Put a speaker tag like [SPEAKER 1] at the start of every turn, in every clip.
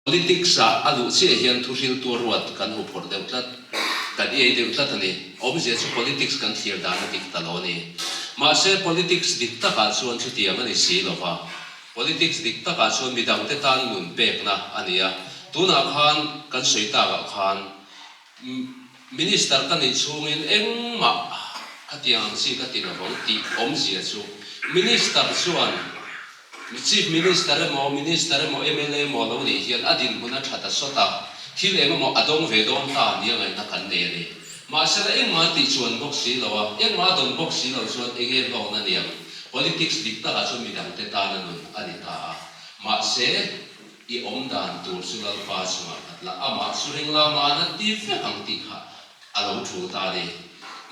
[SPEAKER 1] politics alu che hian thusil tur wat kan hu phor deuh tlat kan ei deuh tlat ani obje chu politics kan thir dan dik talo ni ma se politics dik ta ka chuan chu tiang ani si lova politics dik ta ka chuan midang te tan mun pek na ania tuna khan kan soita ga khan minister kan in chungin engma khatiang si katina bong ti omjia chu minister chuan chief minister mo MLA mo lo ni hian adin huna thata sota thil mo adong ve dom ta ni ngai na kan ne ni ma sala engma ti chuan box si lawa engma don box si lo chuan ege lo na niam politics dik ta ka chu midang te ta na nun ani ta ma se i om dan tur sugal pa suma atla ama suring la ma na ti fe ang ti kha alo thu ta ni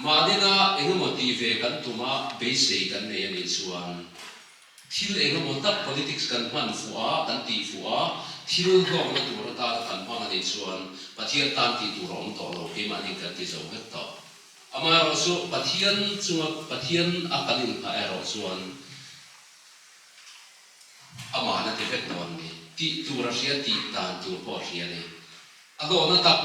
[SPEAKER 1] ma dina engmo ti ve kan tuma base kan ne ni chuan thil engmo tak politics kan man fuwa kan ti fuwa thil hlom na tur ta kan hmang ani chuan pathian tan ti tur om to lo ke mani kan ti zo het to ama ro su pathian chunga pathian akanin kha ero chuan ama na te vet non ni ti tur ria ti tan tur po ria ni ado na tak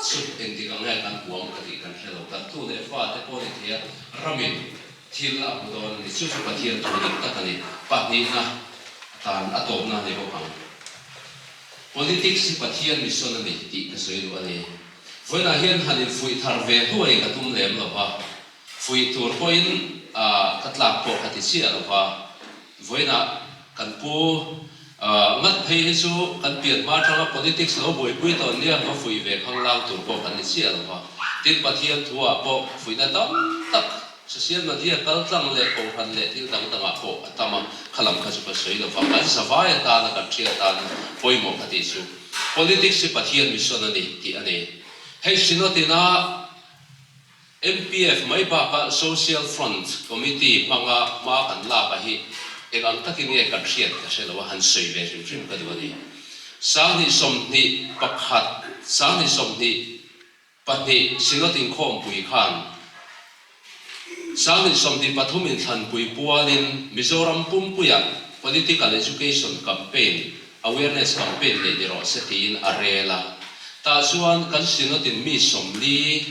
[SPEAKER 1] su eng ti kan ngai kan huam ka ti kan helo kan tu le fa te po ni thia ramin thil a budon ni chu pathian tu dik tak ani pahni na tan atom na ne ho pang politics si pathian mission ani ti ka soi lu ani voina hian hanin fui thar ve huai ka tum lem lo ba fui tur point katla po khati si lo ba voina kan pu ngat phei chu kan piat ma tha politics lo boi pui ton nia ma fui ve khang lang tur po kan ni si lo ba tin pathian thua po fui na tam tak sosial media kal tlang le ko han le til tang tang ko atama khalam kha chu pa soi lo fa kan savaya ta na ka thia ta poi mo khati chu politics si pathian mission ani ti ani hei sinotina MPF mai ba ka social front committee manga ma kan la ba hi egang takin nge ka thia ka se lo han soi ve rim ka diwani sani somni pakhat sani somni pahni sinotin khom pui khan Sangin somdi pathumin than pui pualin Mizoram pumpuya political education campaign awareness campaign le diro setin arela ta suan kan sinotin mi somli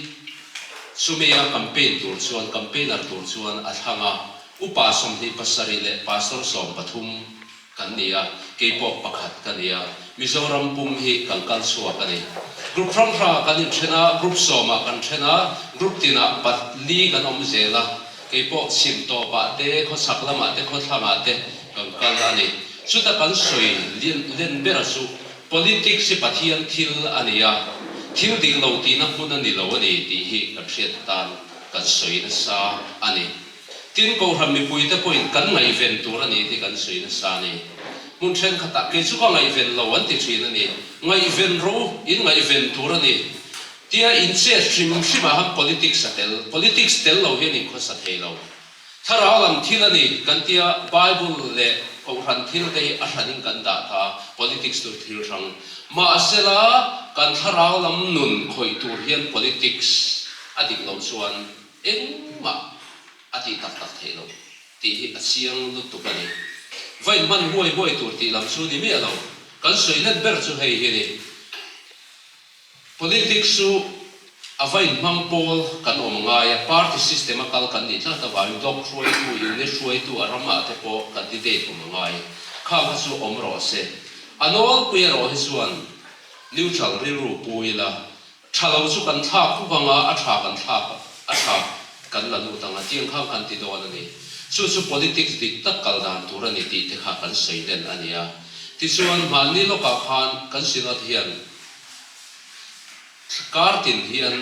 [SPEAKER 1] sumia campaign tur suan campaigner tur suan athanga upa somni pasari le pastor som pathum kania K-pop pakhat kania Mizoram pum hi kangkal suwa kani group from kan chena group soma kan chena group tina patli kan omzela K-pop sim to pa te kho saklama te kho thama te kangkal ani suta kan soi len berasu politics si pathian thil ania thil ding lo ti na hun ani lo ani ti hi kan hriat tan kan soi na sa ani tin ko ram mi pui te point kan ngai ven tur ani ti kan soi na sa ni mun chen khata ke chu ka ngai ven lo an ti thin ani ngai ven ro in ngai ven tur ani tia in che shim shima ha politics tel lo hian in kho sa thei lo thara lam thil ani kan tia bible le ko ran thil dei a hanin kan da tha politics tu thil rang ma asela kan thara lam nun khoi tur hian politics adik lo chuan engma ati tak tak thei lo ti hi a siang lu tu kani vai man hoi tur ti lam chu ni me lo kan soi let ber chu hei hi ni politics su avain mang pol kan om ngaya party system akal kan ni tla ta vai dok throi tu in ne throi tu arama te po candidate om ngai kha ma su om ro se anol pu ro hi suan neutral ri ru puila thalo chu kan tha khu banga a tha kan la nu tanga tiang khang kan ti do ani su politics dik tak kal dan tur ani ti te kha kan sei den ania ti suan man ni lo ka khan kan sinat hian kartin hian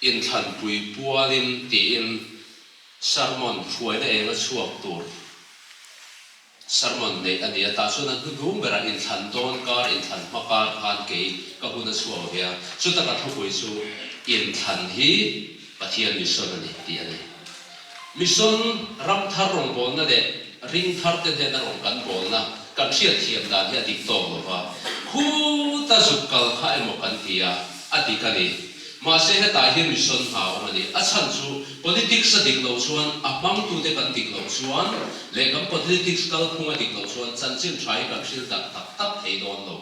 [SPEAKER 1] in than pui pualin ti in sermon huai na enga chuak tur sermon nei ania ta chuan an hum bera in than don kar in than makar khan ke ka huna chuak hia chu ta ka thupui chu in than hi pathian mission ani ti ani mission ram thar rong bol na de ring thar te de na rong kan bol na kan thiat thiam dan hi dik to wa khu ta zukal kha emo kan tia ati kani ma se he ta hi mission ha ani a chan chu politics a dik lo chuan a pang tu te kan dik lo chuan le kam politics kal khunga dik lo chuan chan chin thai kan hril tak tak tak thei don lo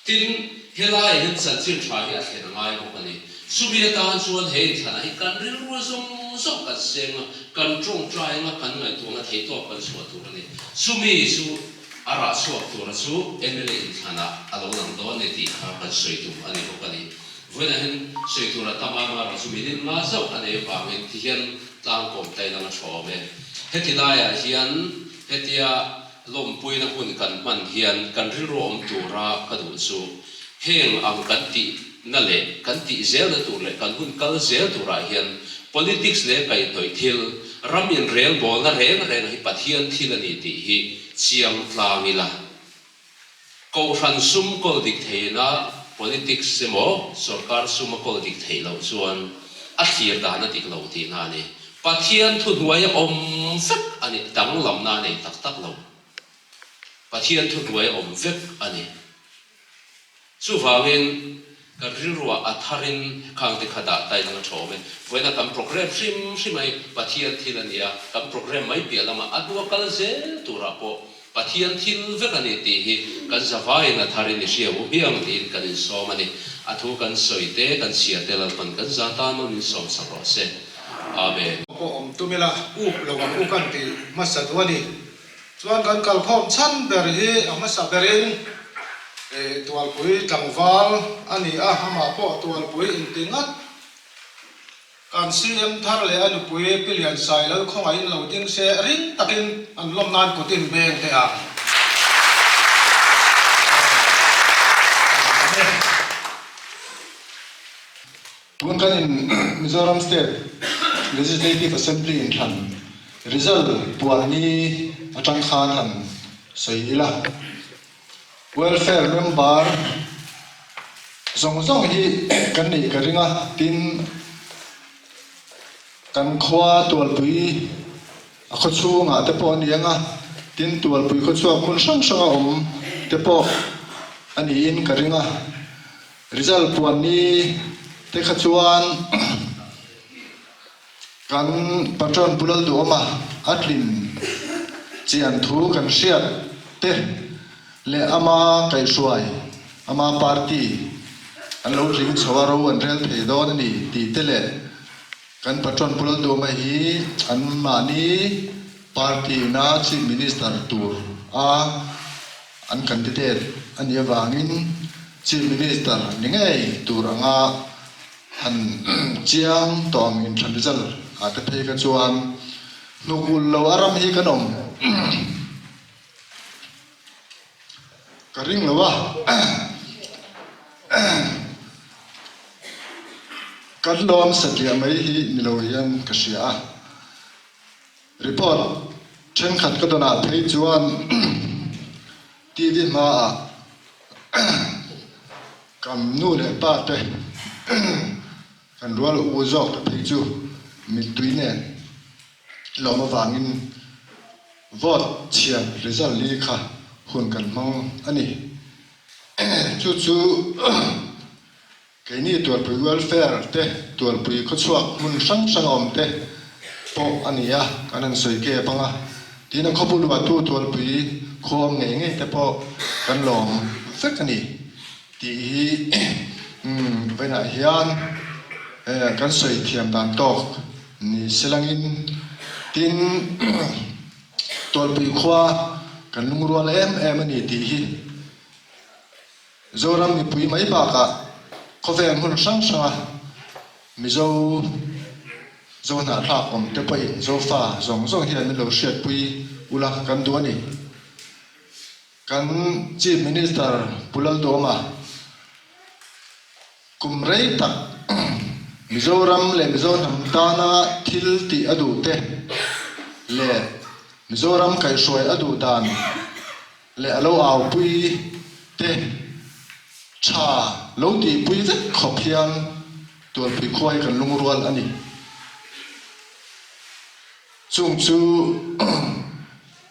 [SPEAKER 1] tin helai hin san chin tha hi a thlen ngai ko pani sumia tan chuan he thana hi kan ril ru zong kan senga kan trong trai nga kan ngai tu nga thei to kan suwa tu ni sumi su ara suak tu ra su emele in thana alo lang do ne ti kha kan soi tu ani ko pani voina hin soi tu ra tamama ra sumi din ma zo ane ba men ti hian tlang kom tai lang tho me hetilaya hian hetia lom puina hun kan man hian kan ril ro om tu ra ka du su heng ang kan ti na le kan ti zel na tu le kan hun kal zel tu ra hian politics le kai toi thil ramin rel bol na reng hi pathian thil ani ti hi chiam tlangila ko ran sum ko dik theina politics semo sarkar sum ko dik theilo chuan a thir da na dik lo ti na ni pathian thu duai om sak ani dang lam na nei tak tak lo pathian thu duai om vek ani chu wangin kan rilruwa atharin khang te khada tai na thome voina kam program sim mai pathian thilania kam program mai pialama adwa kal ze tura po pathian thil vekani ti hi kan zawai na tharin ni sia u hiang tin kan so mani athu kan soite kan sia telal pan kan zata no ni som sakro se amen
[SPEAKER 2] ko om tumila u lawam u kan ti masadwani chuan kan kal khom chan ber hi amasa berin tual pui tangwal ani a hama po tual pui intingat kan CM thar le anu pui pilian sai lo khong ai lo ting se ring takin an lom nan ko tin beng te a tuan kan in Mizoram State Legislative Assembly in than result puan ni atang khan han soila welfare member zong hi kan nei ka ringa tin kan khwa tual pui a kho chu nga te pon yanga tin tual pui kho chu khun sang sang om te po ani in ka ringa result puan ni te kha chuan kan patron bulal do ma atlin chian thu kan hriat te le ama kai suai ama party an lo ring chawaro an rel thei don ani ti tele kan patron pulal do ma hi an mani party na chief minister tur a an candidate an yawangin chief minister ningai tur anga han chiang tong in than result a te thei ka chuan nukul lo aram hi kanom karing lawa kan lom satya mai hi niloyan kasia report chen khat ka dona thei chuan tv ma kam nu le pa te kan rual u zok thei chu mi tuine loma wangin vote chian result li kha hun kan mang ani chu cái này tuột bụi welfare te tuột bụi có chuộc mun sang sang om te po ani ya kanan soi ke panga tina khopulu batu tuột bụi khom nge te po kan lom fek ani ti bên này hian kan soi thiam dan tok ni selangin tin tuột bụi khwa kan lungrual em ani ti hi zoram ni pui mai ba ka khovem hun sang sang mizo zo na tha om te pai zo fa zong zong hian mi lo shet pui ula kan du ani kan chief minister pulal do ma kum rei tak mizoram le mizoram tana thil ti adu te le mizoram kai shoi adu dan le alo aw pui te cha lo ti pui vek khop hian tual pui khoi kan lungrual ani chung chu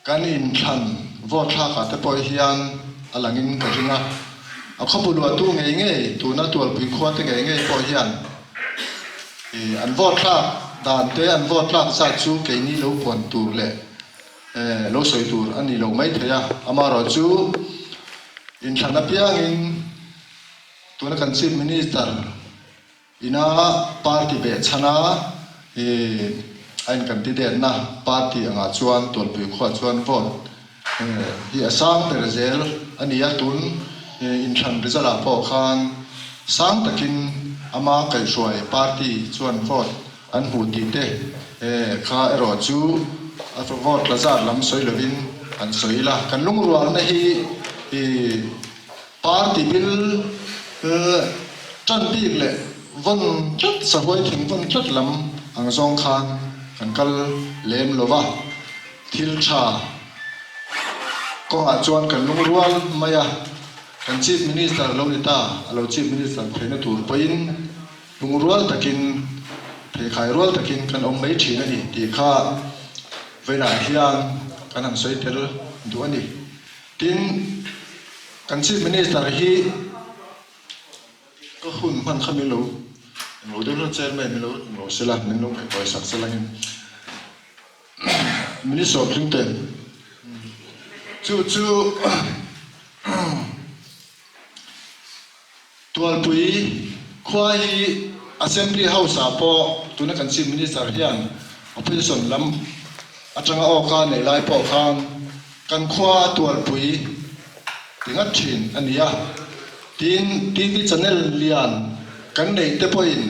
[SPEAKER 2] kan in than vo tha ka te poi hian alangin ka ringa a khopulu tu nge tu na tual pui khwa te nge po hian an vo tha dan te an vo tha sa chu ke ni lo pon tur le lo soi tur ani lo mai thaya amaro chu in thana piang in ตัวนักการชิมมินิสเตอร์อินาปาร์ตี้เบชนะอันกันที่เด่นนะปาร์ตี้อ่างชวนตัวผู้ขวดชวนฟอดที่สร้างเตอร์เซลอันนี้ตุนอินทรันริซาลาพอคานสร้างตะกินอามาไก่สวยปาร์ตี้ชวนฟอดอันหูตีเตข้าเอรอจูอัฟฟอดละซาลำสวยลวินอันสวยละกันลุงรัวนะฮีปาร์ตี้บิลจันบีกเลยวันจัดสวยถึงวันจัดลำอังซองคานกันกัลเลมโลวะทิลชาก็อาจวนกันลุงรัวมายากันชีฟมินิสเตอร์ลงนิตาเราชีฟมินิสเตอร์เพนตูร์ไปอินลุงรัวตะกินเพขายรัวตะกินกันองไม่ฉีนั่นนี่ที่ข้าเวลาเฮียนกันหันสวยเทลดูอันนี้ทินกันชีฟมินิสเตอร์ฮีก็หุ่นมันขมิลูเราเดินรถเจอไม่รู้เราเสลับนึงลงไปปล่อยสักสลังมินิสอบถึงเต็มจู่ตัวปุยควาย assembly house อาพอตัวนักการชิมมินิสเตอร์เฮียนอภิษณลำอาจารย์ออกการในลายปอกคางกันควาตัวปุยถึงอัดชินอันนี้ทีที่จะเนลเลียนกันในเตปอิน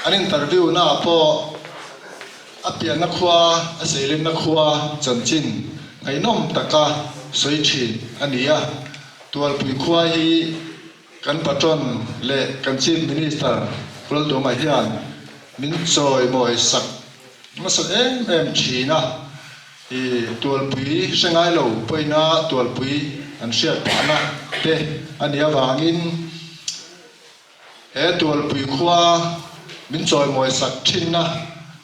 [SPEAKER 2] อันนี้อินเตอร์วิวน่าพออภิญนักขวาเสรีนักขวาจันจินไอ้น้องตะกาสวยชินอันนี้ตัวปุยควายกันปัจจุบันเละกันชินมินิสเตอร์พลตัวมาเฮียนมินซอยมอยสักมาสักชีนะตัวปุยเชงไงเราไปนะตัวปุยอันเชียร์ปานะเตอันนี้วางินตัวปุยขวามินซอยมอยสักชินนะ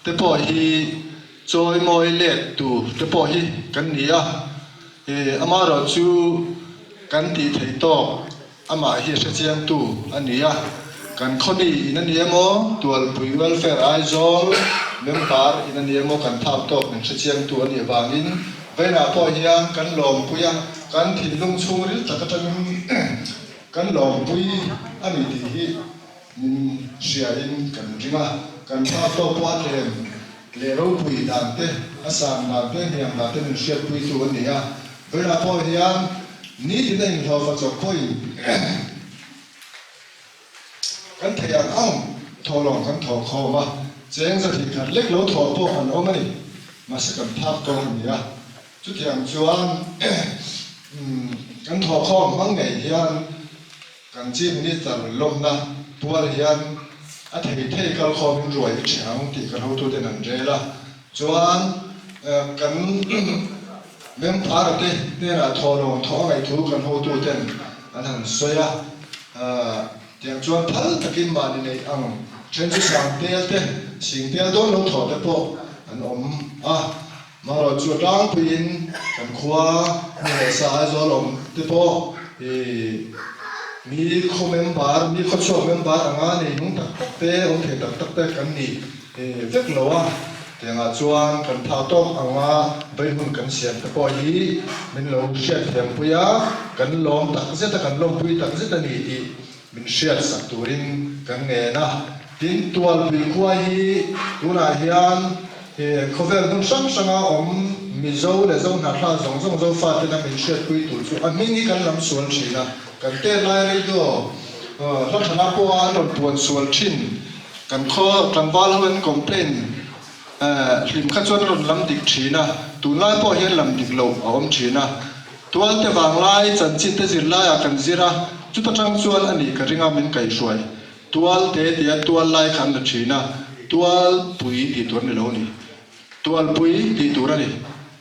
[SPEAKER 2] แต่พอฮีซอยมอยเล็ดตูแต่พอฮีกันนี้อามาเราจูกันตีไทยโตอามาฮีเชียงตูอันนี้กันคนนี้นั่นเองโมตัวปุยเวลเฟอร์ไอซอลเมมบาร์นั่นเองโมกันทับโตเป็นเชียงตัวนี้วางินเวลาพอฮีกันลมปุยกันถิ่นลงชูริตะกะจังกันลมปุยอันนี้ที่เชียรินกันจริงกันทับโตปวดเลรูปุยด่านเตอาสามด่านเตเฮียงด่านเตเป็นเชียปุยตัวนี้เวลาพอฮีนี่ที่ได้เราฟังจากคุยกันเทียนอ้อมทอลองกันทอคอว่าเจ้งสถิกันเล็กเราทอโป้กันโอ้ไม่มาสักกันทับตรงนี้จุดอย่างชวนกันทอคอมั่งไงเฮียนกันจีนนี่จะลมนะตัวเฮียนอาทิตย์ที่กันคอมันรวยเฉียงที่กันเขาตัวเด่นเจละชวนกันเมื่อพาร์ตี้เนี่ยนะทอลงทอไงทุกกันเขาตัวเด่นอันนั้นสวยอย่างชวนพัลตะกินมาในอังเช่นที่สังเกตสิ่งที่โดนลงถอดได้พออันมาเราชวนร่างปีนกันขวาเนี่ยสายจอลมได้พอมีคอมเมนต์บาร์มีคนชอบเมนต์บาร์งานนี่นุ่งตักเตะองค์เทตักเตะกันนี่เว็กเราแต่งาชวนกันพาต้มงาใบหุ่นกันเสียแต่พอยีมันเราเชียดเทียมปุยกันลมตักเสียแต่กันลมปุยตักเสียแต่นี่มันเชียดสักตัวริงกันเงินทิ้งตัวปีกว่าฮีตัวนาเฮียนเขาเวลนุ่งช่างมีโซ่และโซ่หน้าตาโซ่ฟาดแต่นั้นมันเชียดปุยตัวอันนี้กันลำส่วนชีนะกันเตะไล่เลยด้วยรัฐนาปัวหล่นปวนส่วนชิ้นกันข้อกันวาลเวนคอมเพลนหิมขัดส่วนหล่นลำดิกชีนะตัวไล่ปัวเห็นลำดิกโลเอาอมชีนะตัวเตะบางไล่จันจินเตจิไล่กันซิระจุดประจังส่วนอันนี้ก็ริงามินไก่ช่วยตัวเตะเดียตัวไล่ขันชีนะตัวปุยดีตัวนี่โลนี่ตัวปุยดีตัวนี่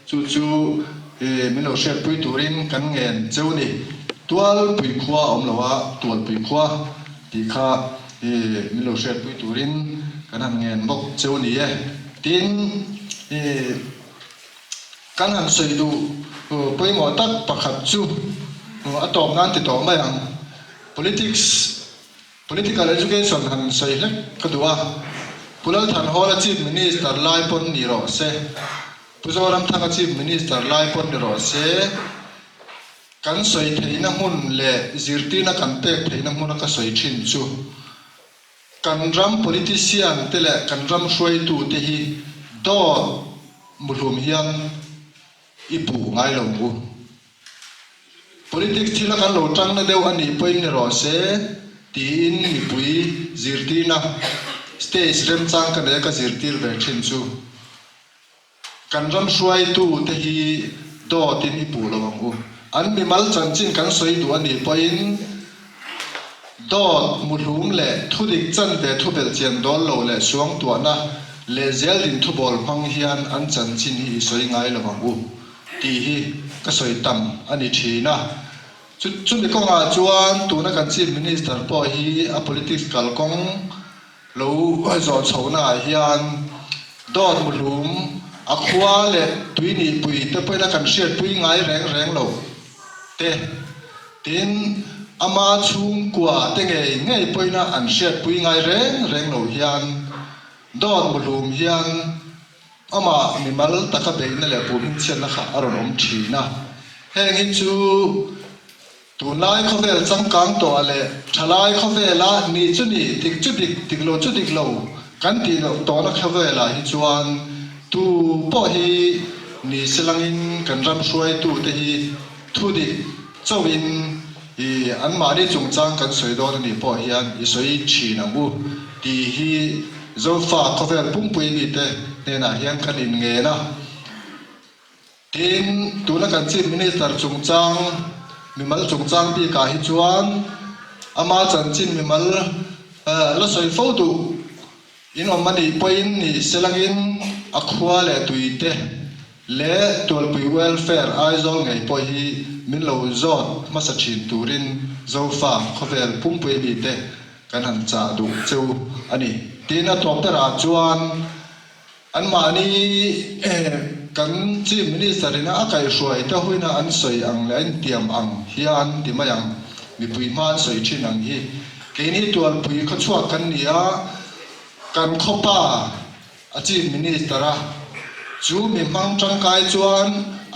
[SPEAKER 2] จู่มิโนเชฟปุยตัวรินกันเงินเจ้านี่ตัวปุยขวาอมละว่าตัวปุยขวาที่ข้ามิโลเชฟปุยตัวรินกันหันเงินบอกเจ้านี่ทิ้งกันหันใส่ดูปุยหมอตักประคับจู่อะตอมงานติดต่อมาอย่าง political education หันใส่เล็กก็ดูว่าผู้เล่นทันฮอลจีบมินิสเตอร์ไล่ปนนิโรเซผู้สวรรค์ทักจีบมินิสเตอร์ไล่ปนนิโรเซ kan soi theina mun le zirtina kan tek theina mun ka soi thin chu kan ram politician te le kan ram hruai tu te hi do mulhum hian ipu ngai lo ngu politics thila kan lo tang na deu ani poin ni ro se tin ni pui zirtina stage rem chang kan ka zirtir ve thin chu kan ram hruai tu te hi do tin ipu lo ngu an mi mal chan chin kan soi du ani poin dot mulhum le thudik chan ve thu bel chen dol lo le suang tu na le zel din thu bol phang hian an chan chin hi soi ngai lo wangu ti hi ka soi tam ani thina chu ni ko nga chuan tu na kan chief minister po hi a politics kal kong lo zo chhona hian dot mulhum a khwa le tuini pui te poina kan hriat pui ngai reng lo te tin ama chung kwa te ngei poina an hriat pui ngai reng lo hian don mulhum hian ama mimal taka beina le pumin chen na kha aron om thina heng hi chu tunai khovel changkang to ale thalai khovela ni chu ni tik lo kan ti lo to na khovela hi chuan tu po hi ni selangin kan ram hruai tu te hi thu dik chawin i an mari chungchang kan soi do ni po hian i soi thi na mu ti hi zo fa khovel pumpui ni te ne na hian kan in nge na tin tu na kan chief minister chungchang mimal chungchang pi ka hi chuan ama chan chin mimal la soi fo tu in on mani point ni selangin akhwa le tuite le tolpui welfare aizol ngai po hi min lo zot masa thin turin zo fa khovel pumpui bi te kan han cha du cheu ani tina topera chuan an mani kan chief minister ina akai hruai ta huina an soi ang le an tiam ang hian ti mayang mi pui man soi thin ang hi keini tolpui kha chuak kan nia kan khopa a chief minister a chu mi mang tangkai chuan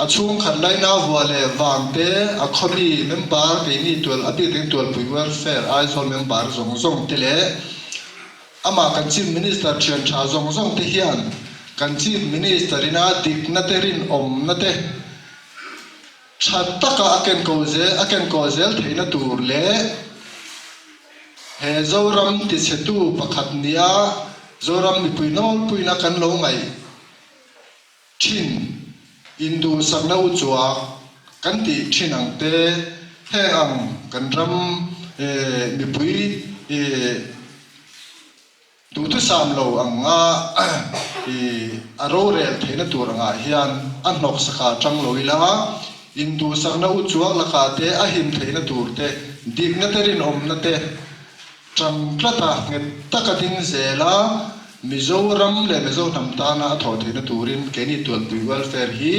[SPEAKER 2] a chung khat lai na wale wangte a khomi member keini tol api teng tol pui welfare aizol member zong te le ama kan chief minister thian tha zong te hian kan chief minister ina dik na te rin om na te that taka aken ko zel theina tur le he zoram ti chetu pakhat nia zoram mi pui na kan lo ngai thin indu sakna u chuwa kan ti thinang te he ang kan ram mi pui tu tu sam lo anga aro rel theina tur anga hian an nok saka tang loilanga indu sakna u chuwa laka te a him theina tur te dik na terin om na te tram plata nget takatin zela mizoram le mizoram tana tho theina turin keni tol pui welfare hi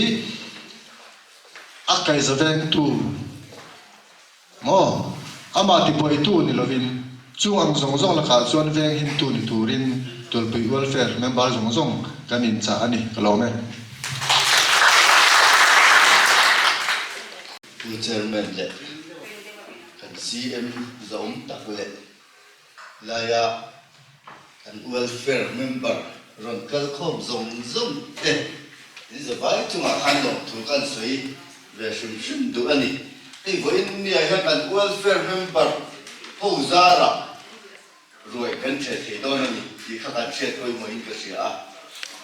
[SPEAKER 2] akai zaveng tu mo ama ti poi tu ni lovin chuang zong la kha chuan veng hin tu ni turin tol pui welfare member zong kan in cha ani kalome
[SPEAKER 3] chairman le kan CM zong tak le laya kan welfare member ron kal khom zong te ni za vai chunga khan lo thu kan soi ve shum du ani ei voin ni ai kan welfare member ho zara roi kan che the do ni ki kha kan che toi mo in ka sia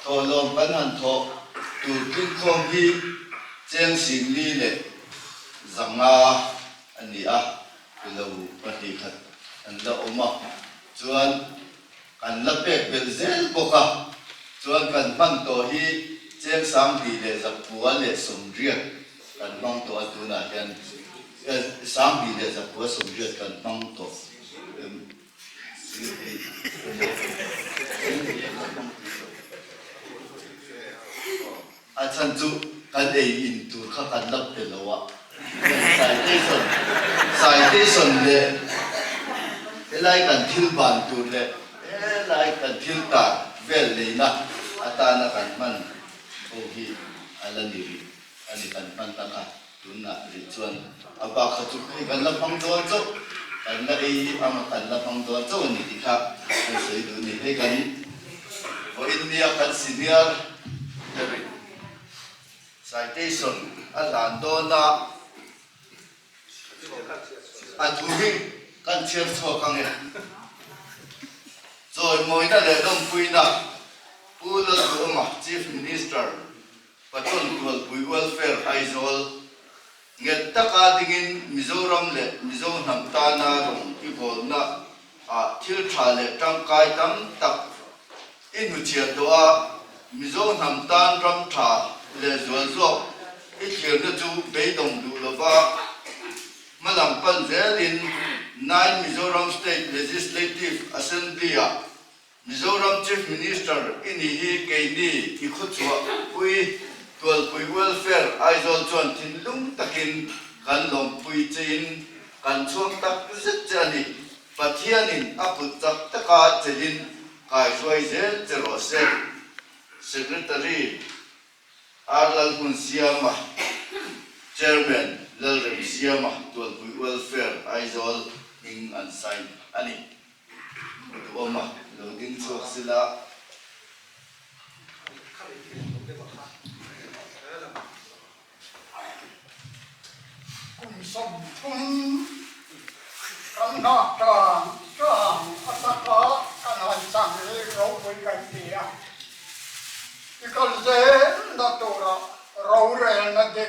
[SPEAKER 3] tho lom kan han tho tu kin khom hi cheng sim li le zanga ani a lo pati khat an la oma chuan kan la pek bel zel boka chuan kan man to hi cheng sang bi le zakua le somriat kan mang to atuna hian sang bi le zakua somriat kan mang to a chan chu kan ei in tur kha kan lap pe lawa citation le elai kan thil ban tur le elai kan thil ta vel le na atana kan man o hi alani ani kan pan ta ka tun na ri chuan aba kha chu kai kan la pang do chu kan la ei ama kan la pang do chu ni ti kha kan sei du ni he kan o India kan senior citation alan do na athuhi kan chiar cho kang e rồi mỗi năm lễ đông quy na pula mà chief minister patron kual pui welfare aizol nget taka dingin Mizoram le Mizoram ta na rong ki bol na a thil tha le tang kai tam tak in hu chia do a Mizoram tan ram tha le zol zo i thil na chu be dong du lo ba malam pan zelin 9 Mizoram State Legislative Assembly Mizoram Chief Minister ini hi keini ikhuchwa pui tol pui welfare aizol chuan thin lung takin kan lom pui chin kan chuang tak zet chani pathianin aput chak taka chelin kai suai zel chero se secretary Arlal Hun Siama chairman Lalrem Siama tol pui welfare aizol ing an sign ani oma loading chuak sila
[SPEAKER 4] cùng sống chung kan na trang trang asaka kan han sang le ro với cái kia cái con dễ na to ra ro re na de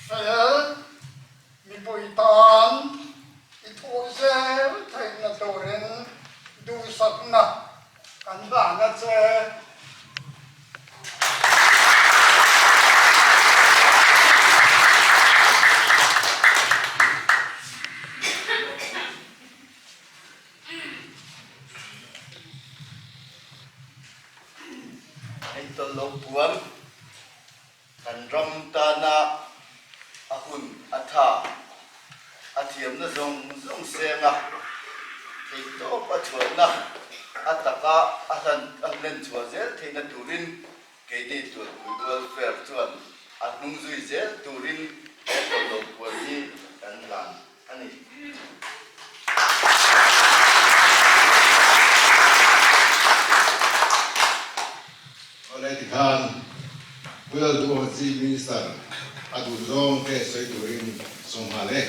[SPEAKER 4] sẽ mi bui tan i po dễ thay na to ren du sắc na kan ba na che
[SPEAKER 3] tol lo puan kan ram ta na ahun atha athiam na zong zong senga thei to pa chona ataka ahan ahlen chwa zel thei na turin ke ni tu welfare chuan anung zui zel turin tol lo puan ni kan lan ani
[SPEAKER 5] Oleh Tuhan, bulan dua Chief Minister, adu zong ke saya turin songhale.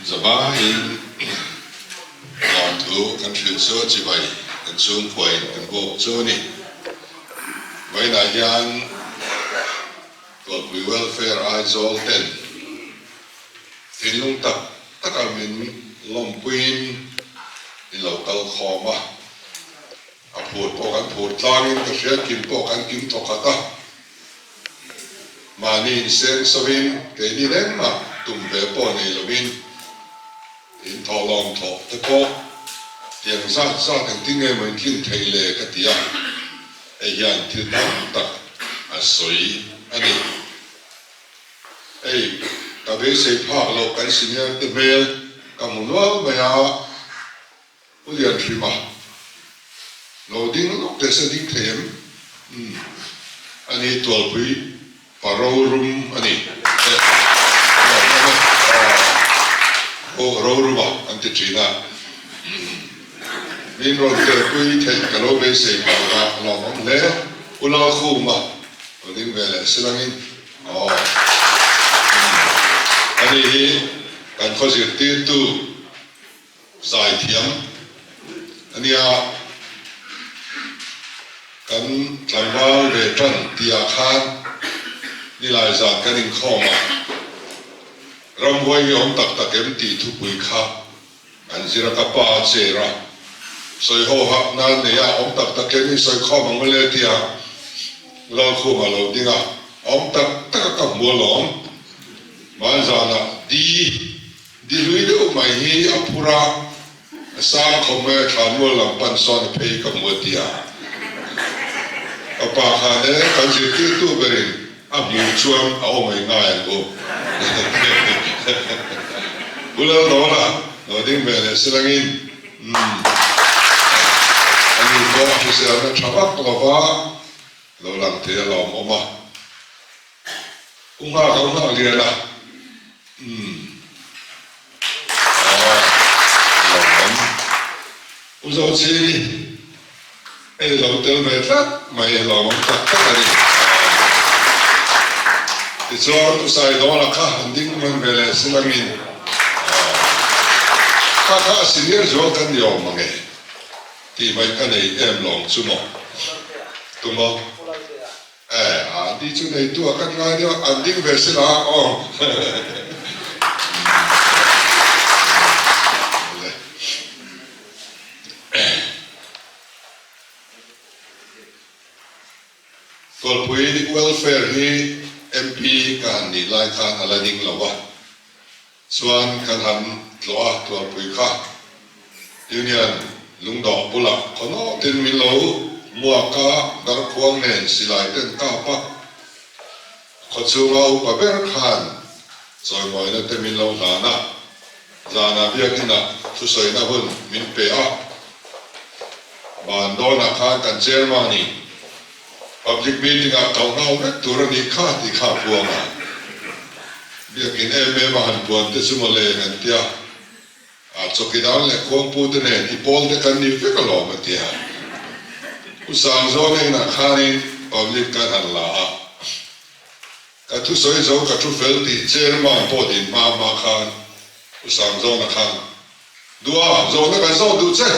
[SPEAKER 6] Zabahin, làm thủ kan truyền số chỉ vậy, kan xuống quầy kan bộ số này. Vậy là yan, we welfare aizol ten, thì lung tập tất cả mình lom pin thì lâu tàu kho mà phụt bộ kan phụt lang cái xe kim bộ kan kim thọ cả mà nhìn xem savin cái đi đến mà tụm về bộ này là bên in thọ lòng thọ tất cả tiền ra thành tiếng nghe mình kinh thầy lệ cái tiếng ai yan thì năm tắc soi anh ấy ta biết xây phá lâu cái gì nhá từ về cầm loa mà ya u liền truy mà lâu đinh lúc để sẽ đi thêm anh ấy tuổi quý parorum anh ấy rorum anh tự chỉ là nên rồi từ quý thầy cả lô về xây phá là lòng ông lẽ u lao khu mà rồi đi về lại sẽ làm in anh ấy kan kho zir ti tu zai thiam ania kan tlanwal ve tran tia khan ni lai za kan in kho ma ram hoi om tak tak em ti thu pui kha an zira ka pa che ra soi ho hak nan ne ya om tak tak em ni soi kho mang le tia lo khu ma lo dinga om tak tak ka mo lom ma za na di lui de mai hi apura sa khome than mo lam pan son pei ka mo tia apa kha ne kan ji ti tu berin a mu chuam a o mai ngai go ula no la no ding me le silangin ani ก็ที่เสียนั้นชาวบ้านก็ว่าเราหลังเทียเราออกมาอุ้งข้าเขาข้าเรียนละเราอุ้งชีไอ้เราเติมไปสักไม่เราตัดกันเลยที่ส่วนอุตสาหกรรมราคาดิ้งมันเป็นสิ่งนี้ข้าสิ่งนี้จะกันยอมมั้งเองที่ไม่กันเลยลองสุ่มถูกมั้ยที่จุดนี้ตัวกันง่ายเดียวดิ้งเวสิละตัวผู้ welfare ที่ MP กันนี่ไล่ขันอะไรดิ้งเราวะส่วนกันหันตัวผู้ข้ายูเนียนลุงดอกบุลักคนน้ตินมิโลมัวกาดาร์ควงเนนสิไลเต็นกาปะขดสูงเอาปะเบรขันซอยมอยนั่นเต็นมิโลลานาเบียกินะทุสอยนะหุ่นมินเปะบานโดนักขันกันเจอร์มานี public meeting อ่ะเขาเอาเรื่องตัวนี้ข้าที่ข้าพวงเบียกินมาหันพวงที่สมุเลกันเตียจกิดานเล็กควงพูดเนี่ยที่พอลเด็กันนี่ฟิกลอมาที่ฮะอุตส่าห์โซ่เนี่ยนะข้านี่พับลิกกันหันละก็ทุกส่วนโซ่ก็ทุกเฟลที่เจอมาพอดีมาข้าอุตส่าห์โซ่นะข้าดูโซ่เนี่ยก็โซ่ดูเจ้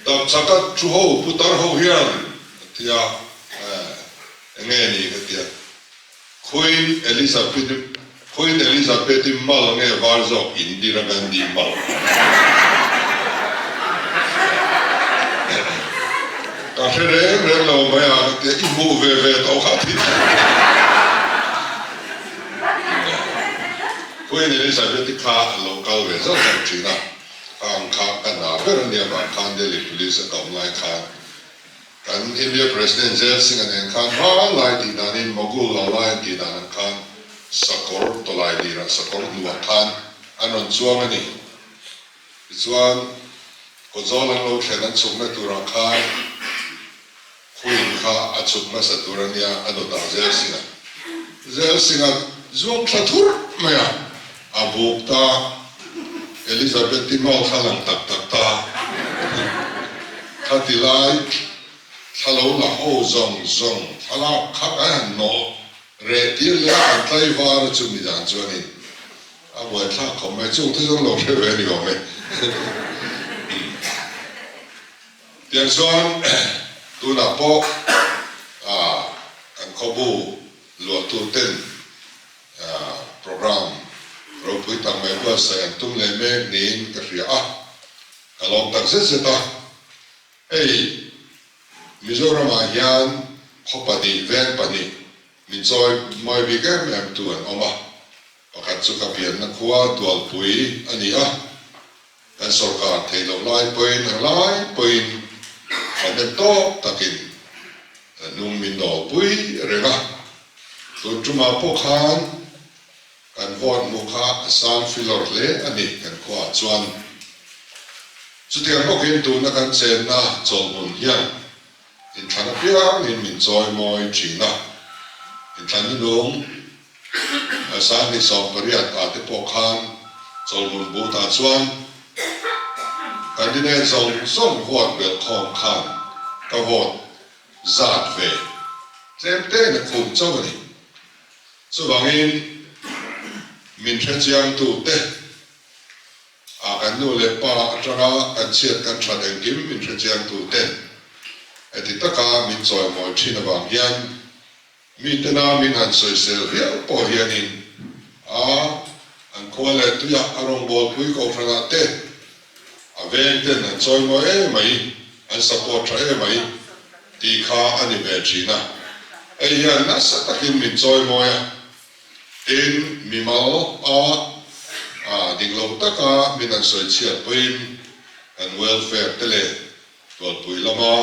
[SPEAKER 6] แต่สักทุกหูพุทธหูเฮียนที่ฮะเงี้ยนี่ก็ที่ฮะ Queen Elizabeth mal nge varzo Indira Gandhi mal. Kasere lo maya te ibu ve to khati. Queen Elizabeth ka local ve zo china. Ang ka kana per ne ba kan de police dom lai kan. Kan India President Jail Singh ne kan ba lai di danin mogul lai di danan kan sakor tolai dira sakor dua kan anon chuang ani chuan ko zolan lo thenan chungna tura khan khuin kha achukna saturania ado ta zel singa zong thathur maya abukta Elizabeth timol khalang tak ta khatilai thalo la ho zong thala khakan no re tir le an tlai var chu mi jan chuani a boi thla khom mai chu thu lo the ve ni go me tiang chuan tu na po an khobu lo tu ten program ro pui tang mai ba sa an tum le me nin ka ria ka long tak se ta ei Mizoram a hian khopadi ven pani min choi moi bi ke mem tu an oma pakhat chu ka pian na khuwa tual pui ani kan sarkar theilo lai poin an to takin nung min do pui renga tu chuma po khan kan von mukha san filor le ani kan khwa chuan chu tiang mo kin tu na kan chen na chol mun hian in thana piang in min choi moi china in tani dong asan ni som pariat ate pokhan solmun buta chuan kandine song hot bel khom khan ka hot zat ve temte na khum chawani so bangin min thachang tu te kan nu le pa atanga kan chiat kan thadeng kim min thachang tu ten eti taka min choi moi thina bang hian mi tena min han soi sel hial po hianin an khole tu ya arong bol pui ko frana te a ven ten an choi mo mai an support tra mai ti kha ani ve china ei ya na sa takin min choi mo ya in mi mal ding lo taka min an soi chia puin an welfare tele tol pui lama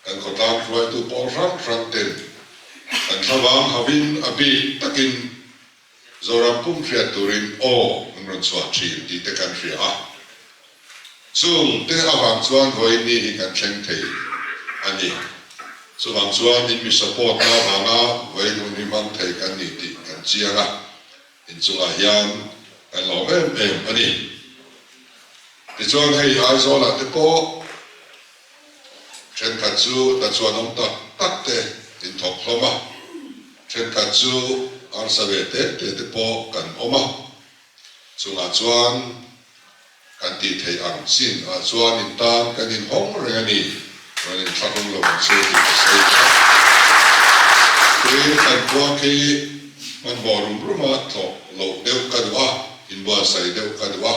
[SPEAKER 6] an khotam khoi tu por ram ten an thawang havin abi takin zoram pum thria turin o ngron chwa thi ti te kan thria ซึ่งเต้าบางส่วนไว้นี่กันเช่นเทอันนี้ส่วนบางส่วนนี่มีสปอร์ตนะบางอ่ะไว้ตรงนี้มันเทกันนี่ติกันเชียงอ่ะอินสุอายันกันหล่ออันนี้ที่ส่วนให้ไอ้โซล่าที่โปเช่นกัดซูตัดส่วนน้องตักเตอินทอกลมอ่ะเช่นกัดซูอันสเวตเตที่โปกันอมอ่ะส่วนอาจวนกันตีเทียงสินอาจวนอินตามกันอินห้องเรียนนี่วันนี้ทักลงลงเสียที่เสียคือกันพวกที่มันบอรุมรุมาทอกโลกเดียวกันว่าอินบัวใส่เดียวกันว่า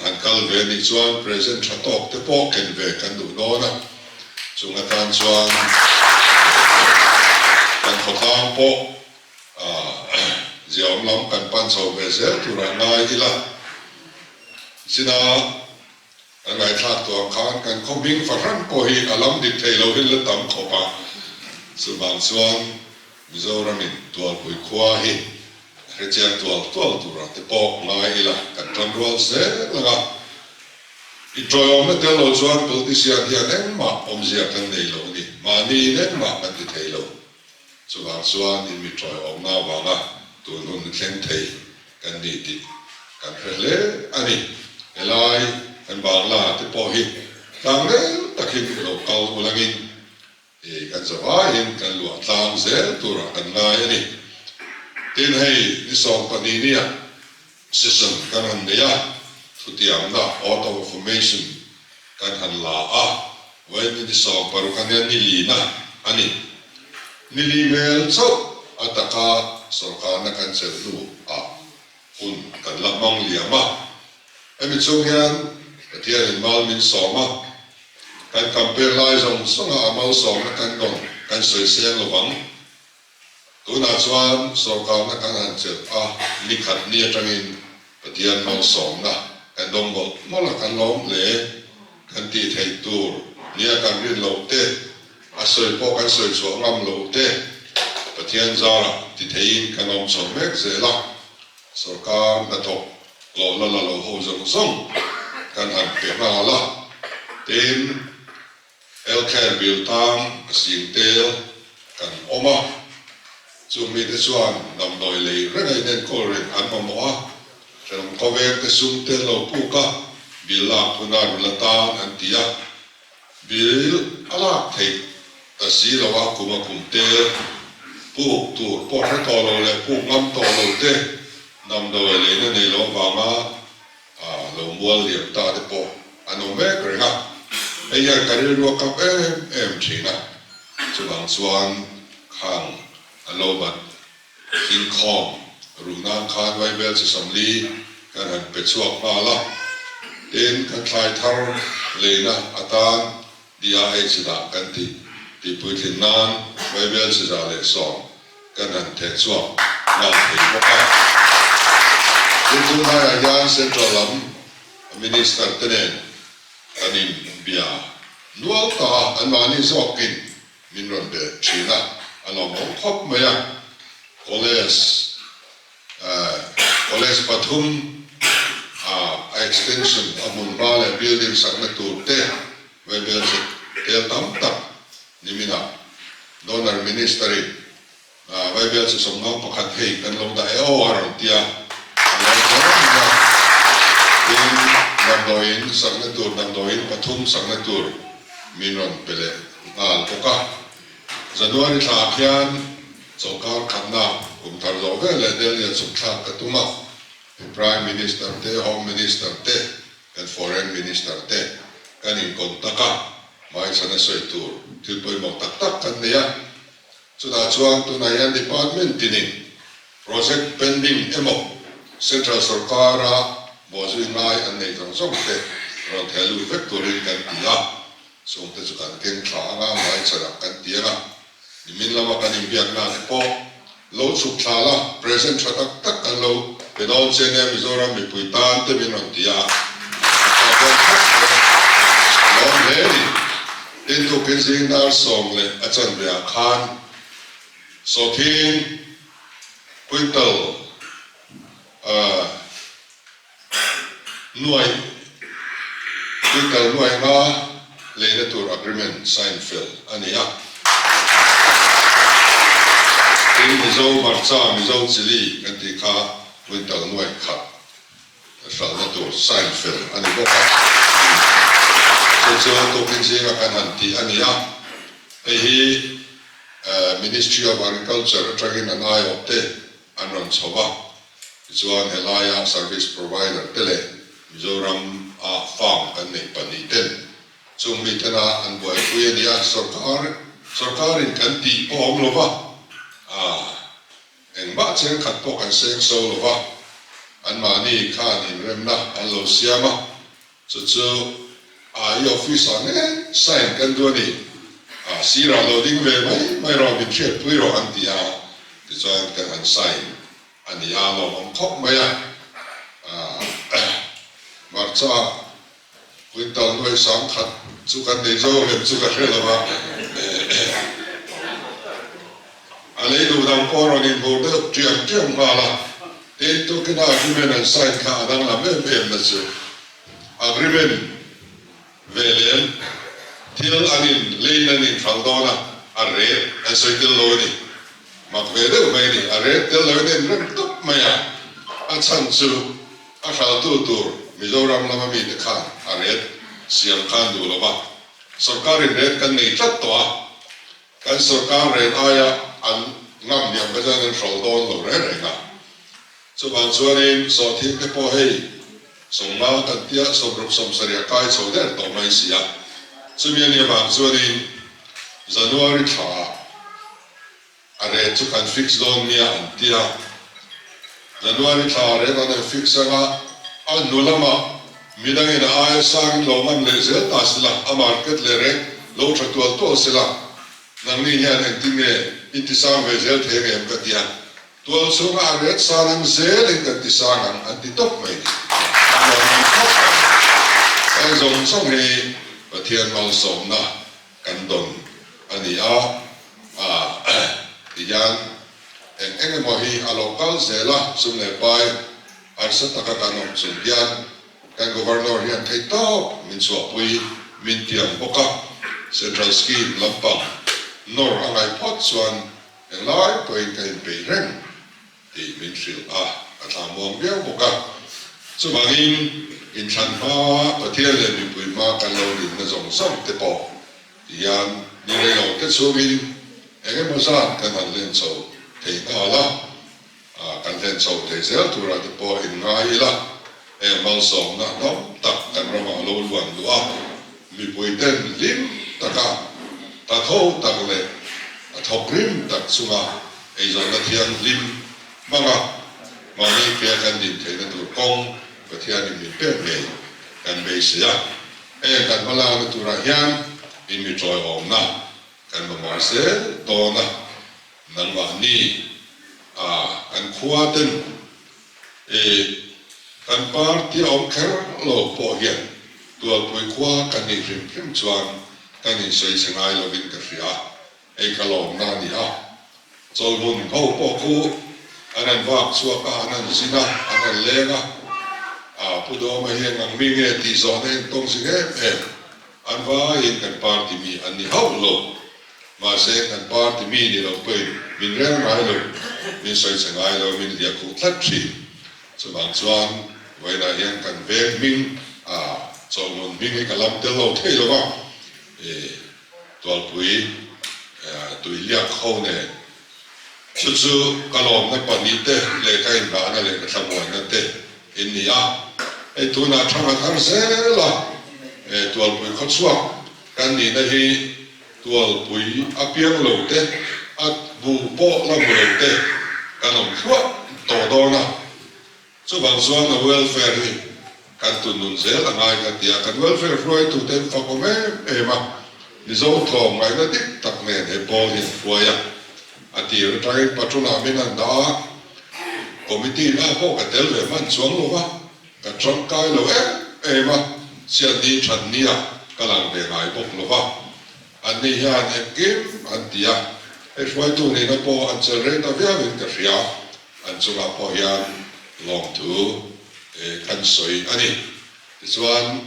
[SPEAKER 6] อันกัลเวนิชวนเพรสเซนต์ชัตอกเตปอกเคนเวกันดูโน่นะส่งอาจารย์ชวนกันขอตามปอกเจ้าอมลำกันปันสาวเวเซตุระนายที่ละสินะอันไหนทักตัวข้างกันเขาวิ่งฝันรันโปฮีอลัมดิเทลเราเห็นแล้วตามขบะส่วนบางส่วนมิโซรามินตัวปุยขวาฮีเรียกตัวตุระเตปอกนายละกันจนรัวเสียละกันอีจอยอมเตลโลชวนปุติเสียที่อันนั้นมาอมเสียกันในโลนี้มานี่นั้นมากันดิเทลโลส่วนบางส่วนนี่มีจอยอมหน้าวางตัวนู้นเข่งเทกันดีดีกันเรื่อยอันนี้เอลัยกันบางลาที่พอหินต่างนั้นตะคิดเราเกาอุลังินกันสบายกันหลวงตามเสียตัวกันนายนี่ทีนี้นิสองปนีเนี่ยซิสเต็มกันหันเดียทุติยามนะออโต้ฟอร์เมชั่นกันหันลาเว้นนิสองปารุกันเนี่ยนิลีนะอันนี้นิลีเมลโซอัตกาสุขานกันเสด็จคุณกันละมังเลียมาไอ้มิจงยันที่อันมาลมินสองมากันคำเปรไลซงสงอามาลสองกันดงกันสวยเสียงระวังตัวนักสวรรค์สุขานกันหันเสด็จลิขัดเนียจังอินที่อันมาลสองนะกันดงบอกมั่งกันล้อมเละกันตีไทยตัวเนี่ยกันรินโลเตอาศัยพวกกันสวยสวยงามโลเตปฏิญาณจาระที่เทียนกันอมสมเมกเสละสุขานกระทบหล่อละหล่อหูจงส่งกันหันเปมาละเต็มเอลแคนบิลตังสิงเตลกันอมะจุมีเตชวนนำโดยเลยเรื่องไอ้เน้นโคเรนอันมาหมอจะนำเขาเวกเตสุมเตลเราปูกะบิลลาพุนารุลตาอันติยาบิลอาลาเทตัสีละวะคุมาคุมเตลผู้ตูปอดให้ต่อเราเลยผู้งำต่อเราเต้นำโดยเลยนั่นในโลกบางเรามัวเหลี่ยมตาเดปออันนั้นแม่กระหับไอ้ยังการเรียนรู้กับทีนะส่วนบางส่วนข้างอันเราบัดกินคอมรูน้ำคานไว้เบลจะสำลีกันหันเป็ดช่วงมาละเดินกันคลายเท้าเลยนะอาตานดีอาเอชดากันที่พูดถึงนั้นไว้เบลจะจ่าเลยสองกันหันเทช่วงมาถึงพวกเขาคุณทุนให้อาญาเซ็นทรัลลัมมินิสเตอร์เตเนนอันนี้เบียนัวตาอันมานี่สอกกินมินรันเดชีนะอันนั้นมองคบมายังคอลเลจปฐุมextension อามุนบาเล building สังนัตูเตไว้เบลจะเตลตั้มตับนี่มินะdonor ministry ไว้เบลจะส่งน้องประคันให้กันลงได้โอ้ฮารันเตียนำโดยสังนัตูนำโดยปฐุมสังนัตูมินรันเปเลพวกเขาจะดูในทางเพียนสงการขันนาผมทำโลกเลยเดี๋ยวสุขภาพกระตุ้มPrime Minister เต้ Home Minister เต้ and Foreign Minister เต้กันอินคนตะก้าไม่สนับสนุนตัวที่ไปมองตักกันเนี่ยสุดท้ายช่วงตัวนั้น Department ที่นี่ Project Pending เมื่อ Central สุขการะบริษัทนายอันนี้ต้องส่งเต้เราเทลูเฟกตัวเองกันที่ละส่งเต้สุกันเก่งข้างอ่ะไม่สนับกันที่ละนี่มินละมากันอินเบียกนาที่พอโลสุขชาละ Present ชัดตักกันโลเป็นองค์เซเนมิโซรามิปุยตานเตมินอนติยาลองเฮลีอินทุกินสิงดาร์สองเลยอาจารย์เบียคานโซทินปุยเตลหน่วย nuôi nga lấy cái tour agreement sign fill anh ấy in mizo marcha mizo chili kan ti kha winter nuôi khat sal na tour sign fill anh ấy bốc so to kin se ka kan han ti anh ấy hi Ministry of Agriculture tragin an ai opte an ron chowa chuan helaya service provider tele Mizoram farm kan nei pani ten chung mi tena an boy kuya dia sarkarin kan ti pom lova eng ba chen khat po kan sek so lova an mani khan in remna an lo siama chu ai office an sign kan do ni sira loading ve mai ro bi chet pui ro an tia ti chuan kan an sign an ya lo mong khop mai marcha winter nuôi sáng khát chú cần để cho hem chú cần thế là ba lấy đồ đằng po rồi nên bộ đó chuyện mà là thế tôi cái nào agreement and sign cả đang làm em là chứ agreement về liền thiếu anh lên anh phẳng đó là arret anh sẽ tiêu lôi đi mặc về đó mày đi arret tiêu lôi nên rất tốt mày anh chăn chú anh phải tu Mizoram lama mi de khan aret siam khan du lo ba sarkarin ret kan nei tlat to kan sarkar ret aya an ngam niam ba jan rol don lo re nga so ban chuanin so thi ke po hei songma kan tia sobrup som saria kai chho der to mai sia chumian ni ban chuanin January tha aret chu kan fix don nia an tia January tha re kan fix nga an nulama midang ina ay sang loman lezel tasla a market lere lo tratual to sila nang ni yan ang tinge intisang vezel thenge am katia tual sunga aret sanang zel ang intisangang antitok may ang zong song ni patian mal som na kandon ani iyan ang mo hi a local zela sumne pai arsa takakanong sumbian kan governor hian thei to min so pui min tiam boka central scheme lampang nor angai pot chuan en lai point kai pe reng ti min sil athamong bia boka chumangin in than ma pathian le mi pui ma kan lo din na zong som te po yan ni le lo te chumin enge mo san kan han len so thei ta la kan len so te zel tura te po in ngai la mal som na no tak kan rama lo luan lua mi pui ten lim taka ta tho tak le thok rim tak sunga ei zon na thian lim manga mani pe kan din the na tur kong pathian ni pe me kan be sia kan mala na tura hian in mi troi om na kan ma se to na nang ma ni kan khua ten kan parti om kher lo po hian tual pui khua kan ni rim chuan kan ni sei sengai lo vin ka ria ei kalom na ni chol mun ho po khu anan wak chua ka anan sina anan lenga pudo ma hian ang mi nge ti zo ne tong si he an va in kan parti mi an ni ho lo ma se kan parti mi ni lo pe min reng ngai lo min sei sengai lo min dia khu thlat thi chuan chuan vậy là hiện cảnh về mình cho mình mình cái làm tiêu lâu thế rồi mà toàn quý tùy liak khâu này chút cái lòng nó bận đi thế lấy cái đó nó lấy cái thằng ngoài nó thế in đi ấy tụi nó trong tháng sẽ là toàn quý khất suốt cái này là hi toàn quý áp biếng lâu thế vụ bộ là một lâu thế cái lòng suốt tổ đó na so bang zuan na welfare ni kan tunun zel angai ka tia kan welfare floi tu ten fa ko me ema ni zo thom ngai na dik tak ne he pol ni fuaya ati ro trai patrona men an da committee na ko ka tel ve man chuang lo wa ka tron kai lo ema sia di chan nia ka lang be ngai bok lo wa an ni hian he kim an tia e floi tu ni na po an chel re ta via vin ka ria an chunga po hian long tu kan soi ani chuan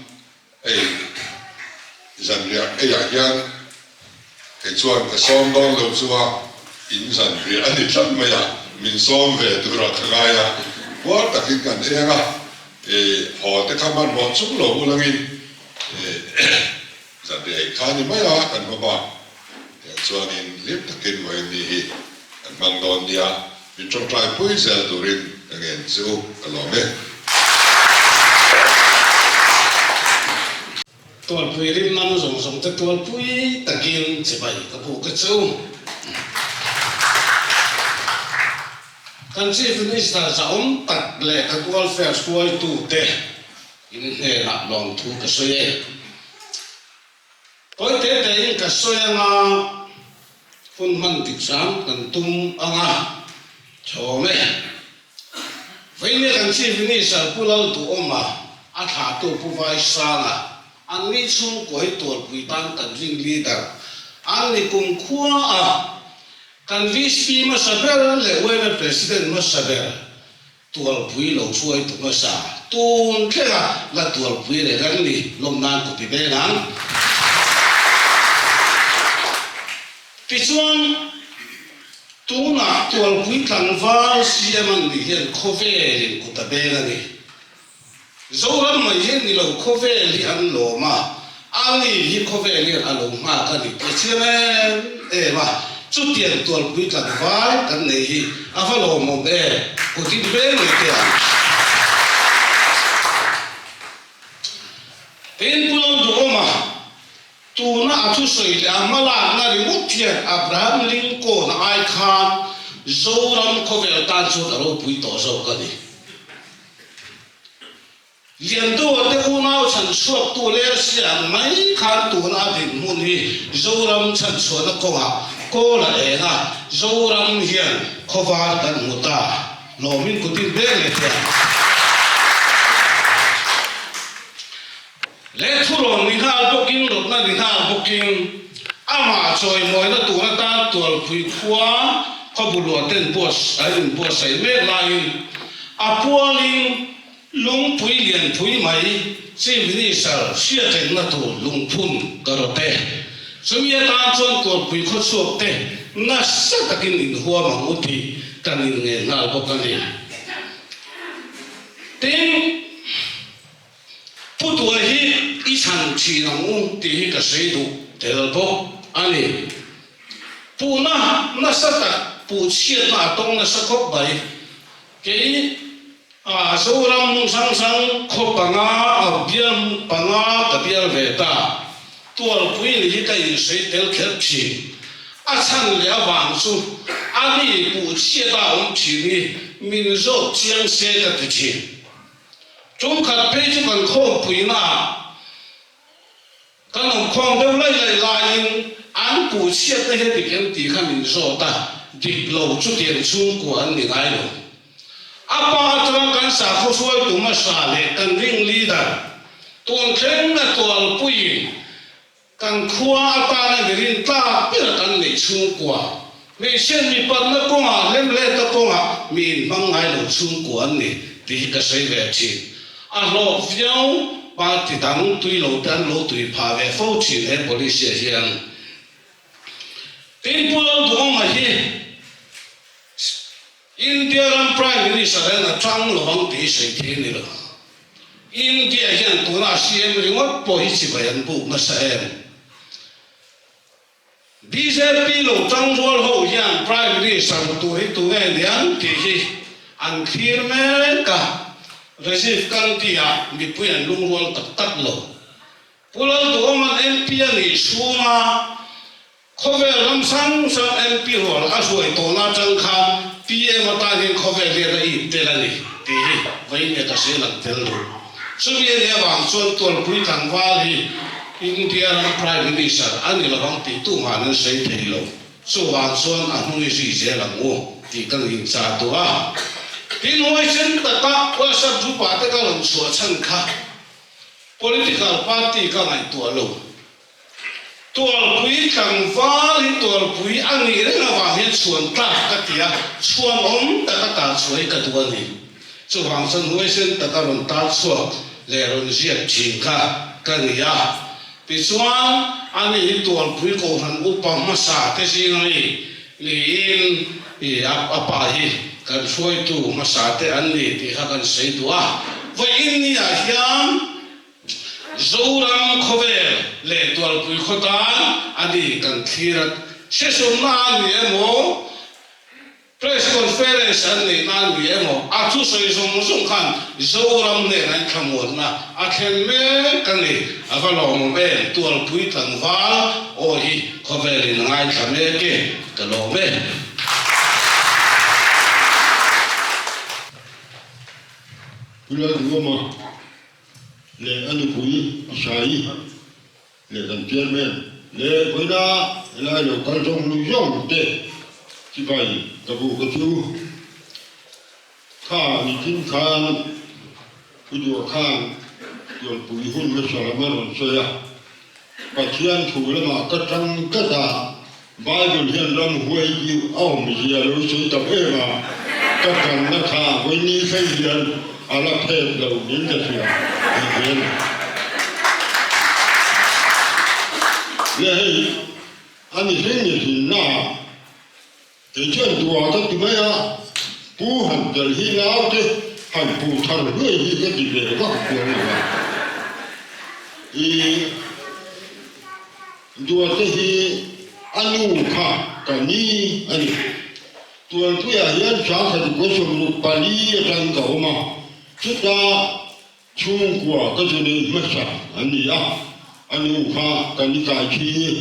[SPEAKER 6] dần liệt hiền cái chuan cái xóm đón lâu chua in dần liệt anh đi lắm mày mình xóm về từ rồi thằng ai quá đặc biệt cần em họ tới khám ăn món súng lẩu lăng in dần liệt khá như mấy cần có bạn chuan in liếp đặc biệt vậy đi mang đòn đi mình trong trai bôi giờ tụi mình nghe chú cái lò mẹ
[SPEAKER 7] tuột bụi rim năm dùng tới tuột bụi ta kiên chỉ vậy cái bộ cái chú kan chief minister sa tak le ka welfare school tu te in he la long thu ka soye koi te in ka soya nga phun man tik sam kan tum anga chome vậy nên kan chief minister pulal tu oma a tha tu pu vai sana an ni chung koi tuột bụi tan kan ring leader an ni kum khua kan VP masaber le wena president masaber tual pui lo chuai tu masa tun thela la tual pui le ran ni lom nan ku ti be nan pichuan tu na tual pui kan var CM an ni hian khove lin ku ta be na ni zoram mai hian ni lo khove li an lo ma ani hi khove li an lo ma ka ni pichuan ma chút tiền tuột quý cần vái cần này hi áp lộ một đề của tin về người tiền tên buôn đồ mà tu na chú sợi là mà là na đi mất tiền Abraham Lincoln ai khan dâu ram có vẻ tan chút ở đâu quý tổ sâu cái gì liền đồ để u nào chân suốt tu lẽ xem mấy khan tu na định muốn đi dâu ram chân suốt nó có à cô là để na dâu ram hiền khó vào tận một ta lo mình cũng tin biết này thế lẽ thu rồi mình ha booking lúc na mình ha booking ama chơi mồi nó tụ nó ta tuột phui khóa có bù lúa tên boss ai tên boss ấy mẹ lại apualing lung phui liền phui mấy chỉ vì sao xia tên nó tụ lung phun karote sumia ta chuan tuột phui khó suộc te na sát takin in hoa mà ngút thì cần in nghe na bốc cái này tên phụ tuổi hi ít hàng chỉ nông thì cái xây đủ để là bốc anh ấy phụ na sát tak phụ chiết na tông na sát khóc bảy cái số ram sang sang khóc banga biam banga tập biam về ta tuột phui này cái xây del khép chi chăn lẽ vàng su anh ấy phụ chiết ta ông chỉ đi mình rồi chiang xe cái gì chúng khát phê chúng còn khô bụi na cái lòng khoang đâu lấy lại anh phụ chiết cái hết bị em tí khăn mình rồi ta đi lâu chút tiền chung của anh mình ai rồi apa trong cái xã hội suy tụi mà xã lệ cần ring leader tuần thêm là tuần bụi cần khoa ta là người ta biết là cần để chung của mình xem mình bắt nó công à lên lên ta công à mình mang ai lâu chung của anh này thì cái xây về chi lo phiếu ba thì đăng tuy lâu đan lâu tuy phá về phẫu chuyện hết police hiện tên buôn đồ mà hi India làm prime minister là trang lo vắng tí xây thế này rồi India hiện tụi nó xem rồi ngót bồi chỉ phải ăn bụng mà xem BJP lo trang rồi hậu hiện prime minister tụi nghe điang thì ăn khir mẹ cả receive kan tia mi puyan lung rol tak tak lo pulal to man MP ni suma khove ram sang sang MP rol a suai to na chang khan PM ta hin khove le ra I telani ti vai me ta se lang tel lo sumi ne wang chuan tol pui kan wali India prime minister ani la wang ti tu ma nan sei thei lo so wang chuan a hung ri je lang o ti kan in cha to a tin hoi chen ta ka wa sab ju pa ta ka long chua chan kha political party ka ngai to lo tual pui kang va li tual pui ani re na wa he chuan ta ka tia chuan om ta ka ta chuai ka tu ani chu wang san hoi chen ta ka ron ta chua le ron zia chin kha cái gì à thì chuan anh ấy tuần quý cô hắn upang masa thế gì này liền thì apa hi kan phơi tu masa thế anh ấy thì ha kan sei tu à vậy in à hiam zoram khove le tual quý khotan anh ấy kan thirat se sum na ni emo press conference anh ấy na ni emo a chu sei sum khan zoram ne nan khamor na a khen me kan ni a va lo mo me tual quý thang va o hi khove le ngai khame ke ka lo me
[SPEAKER 5] Pula dua mah, le anu pui sai, le dan chairman, le puna le lo kalsong lu yong te, si bai kabu kacu, kha ni tin khan, puju khan, jual pui hun mesalaman saya, kacian thula ma katang kata, Bible hian ram huai ji au mi ya lo sui ta ema, katang na kha voi ni khai hian ala phép đầu đến là gì vậy này anh ấy sinh nhật thì na cái chuyện đùa các tụi mấy à cú hành trời hi nào chứ hành phù thần huệ gì cái gì về các chuyện này thì đùa cái gì anh u khá cả ni anh tuần thứ hai hiện sáng thì có số lượng Bali đang cầu mà chúng ta chung của cái chuyện này mất sạch anh u khá cái ni cái chi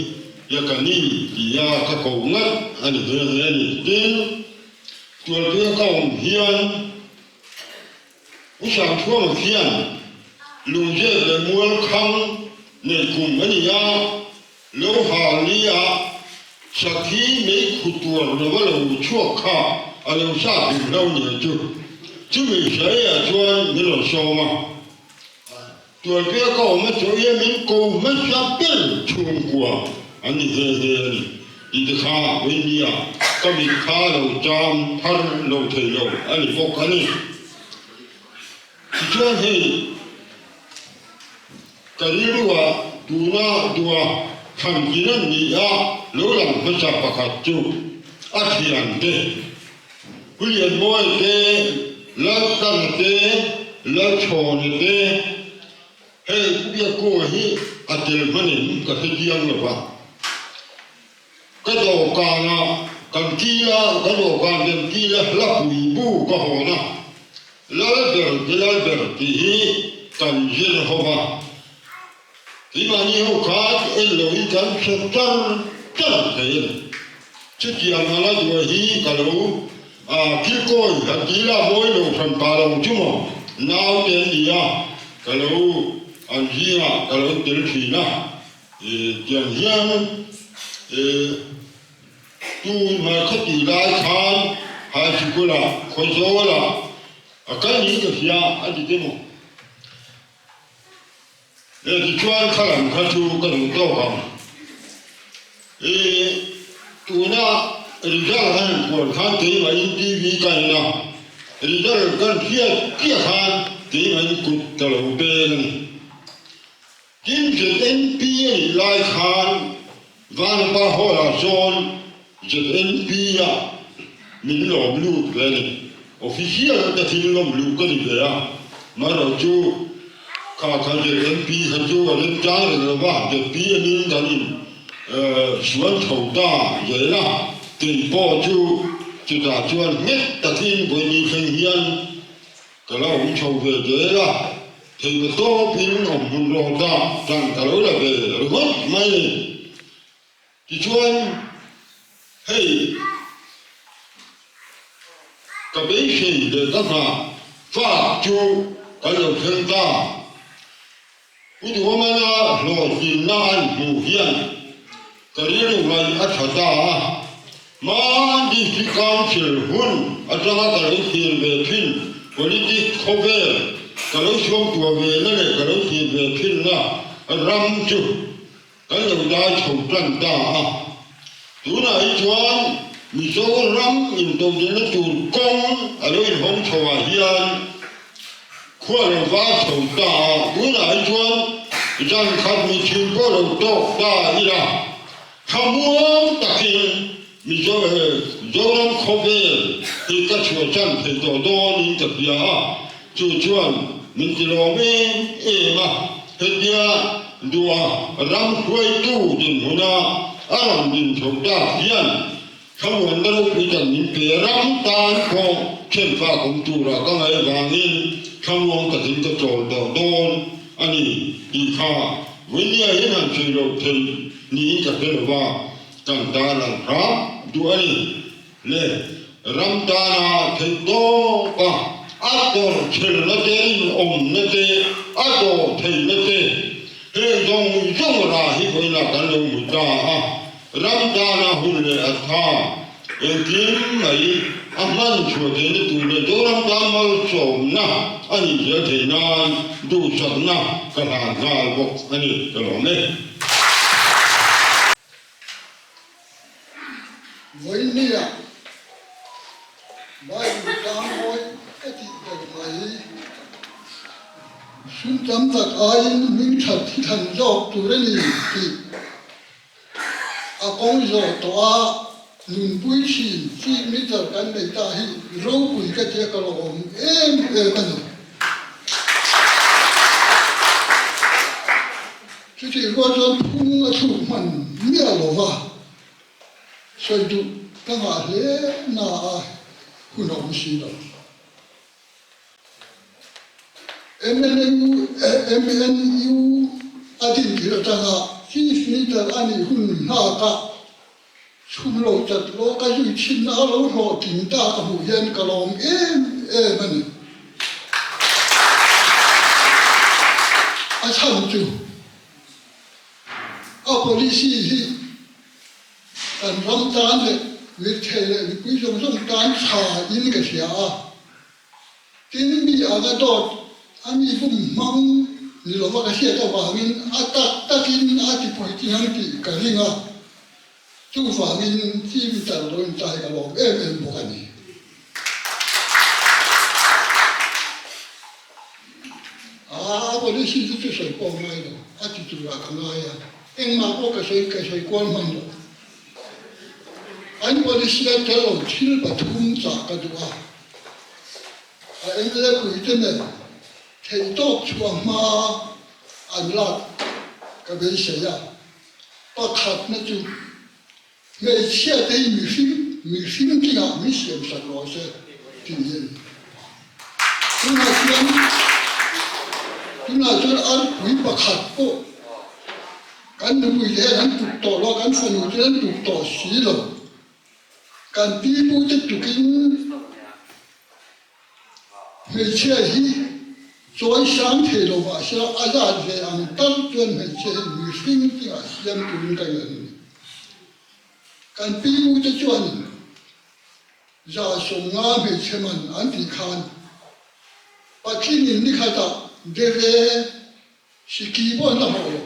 [SPEAKER 5] ya cái ni thì ya cái cầu ngắt anh về anh đến tuần thứ hai cầu hiện sáng thua một hiện lũ dê để mua khăn để cùng anh ya lâu hà li ya Sakhi mấy khu tuần rồi bắt đầu chua khá, anh em sát được lâu nhiều chứ, chứ mình thấy à tuần mình là sao mà, tuần kia có mấy chỗ em mình cố mấy sao biết chung của, anh đi về đi được khá với nia, cái mình khá lâu chăm thân lâu thời lâu, anh đi vô cái này, thì chuyện thì cái gì đó đùa thằng gì đó nhỉ lỗ lòng phải chặt bạc hạt chu, ác hiền thế, quý hiền môi thế, lát tăng thế, lát tròn thế, hey quý cô hi, tiền mà nín cái thế giang là vậy, cái đồ càng càng kia, cái đồ càng đêm kia là bùi bu cái hồ na, lá bèo thì hi càng dễ hồ mà. Thì mà nhiều khác em lỗi cảm sẽ chân thế này chứ chỉ là nó đùa hi cả lũ khi coi chỉ là mỗi đồ phần bà đầu chứ mà nào tiền gì cả lũ anh gì cả lũ tiền gì na tiền hiền tu mà khách gì lại khan hay chỉ có là khối số là cái gì cái gì anh chỉ thế mà thì chuan khá làm khá chú cái đúng đâu không tụi nó đi ra hàng quần khán tí mà in TV cái nào đi ra gần kia khán tí mà in cụt cái lẩu bê này chính sự NP lại khán van ba hoa là son sự NP mình lòm lưu cái này official cái tin lòm lưu cái gì vậy mà rồi chú khá giờ MP khá chú ở bên trái rồi và giờ P anh ta đi xuống thầu ta vậy là tiền bỏ chú ta chú anh nhất ta tin với những thành viên cái là ông chầu về vậy là thì cái to pin ông muốn lo ta rằng cái đó là về rất may thì chú anh hey cái bế sĩ để các bạn phát chú cái đầu thân ta Ui dùa mà na lo tin na an mu hian cái điều này ắt ta mà district council hun ắt ra cái lối tiền về pin politics cover cái lối xuống tua về nó này cái lối tiền về pin na ram chu cái lối đa chồng trần ta chú này chuan mi số ram in tông đến nó chuồn công ở lối hông chùa hian khoa là vá chồng ta chú này chuan dân khát mi chim bó đầu to ta đi ra khám muốn đặc biệt mi cho làm khó về thì các chúa chân thì tổ đô nín tập giá chú chuan mình chỉ lo mình mà hết dia đua ram khuấy tu din huna aram din chok ta hian không muốn đâu bị chẳng những cái ram tan phong trên pha công tu ra các ngày vàng in không muốn cả tính cái trò đỏ đôn anh đi kha với nhà hiện hành chơi đầu thì ní cả cái là càng ta làm rap đua anh le ram ta na thì to cả ator chơi nó thế nó thế ator thì nó thế he dong ra hi coi là cái lông một ta ram ta na hun le atha kim mai aman chua thế nó tu le do ram ta mal chom na anh giờ thế na du sắc na cái hàng gal bốc anh cái lồng này
[SPEAKER 4] với nia bài trang ngôi cái gì vậy mày xuân chấm thật ai minh thật thì thần dọc tu ra đi thì con dọc toa nun bui xin chỉ mi thật cái này ta hi râu bui cái gì cái lồng em cái chứ thì có dân phun là thủ mình mía lỗ vào所以就刚好咧那不能洗了。MNU 阿丁记了这个，今时的按你混那个，出路就路个有钱那路路顶大个无烟个龙们，啊唱就，波利西。但ramdan le we thele we jong jong tan cha in ka sia tin mi aga dot ami bum mang ni lo ka sia ta wa min ta tin a ti poi ti hang ti ka ringa chu fa min ti mi ta lo in ta ka lo bo ka ni bo le si ti so ko mai lo a ti tu ra ka ngai ya eng ma ko ka so ko mang lo anh có đi xe theo lối chill và thun giả cái đó, anh lấy quỷ tên này, thấy tốt chuông mà anh lát cái bên xe ya, bắt khát nó chú, mấy xe thấy mi phim kia mi xem sạch rồi xe, tự nhiên, chúng ta cho ăn quỷ bắt khát cô, cái nó quỷ thế anh tụt tổ lo cái phần nó anh tụt tổ xí rồi. Kan pipu te tukin me che hi choi sang the lo ba sha azad ve ang tam chuan me che mi sing ti a siam tu ka ngan kan pipu te chuan za song nga me che man an ti khan pa kin ni kha ta de ve siki bo na ho lo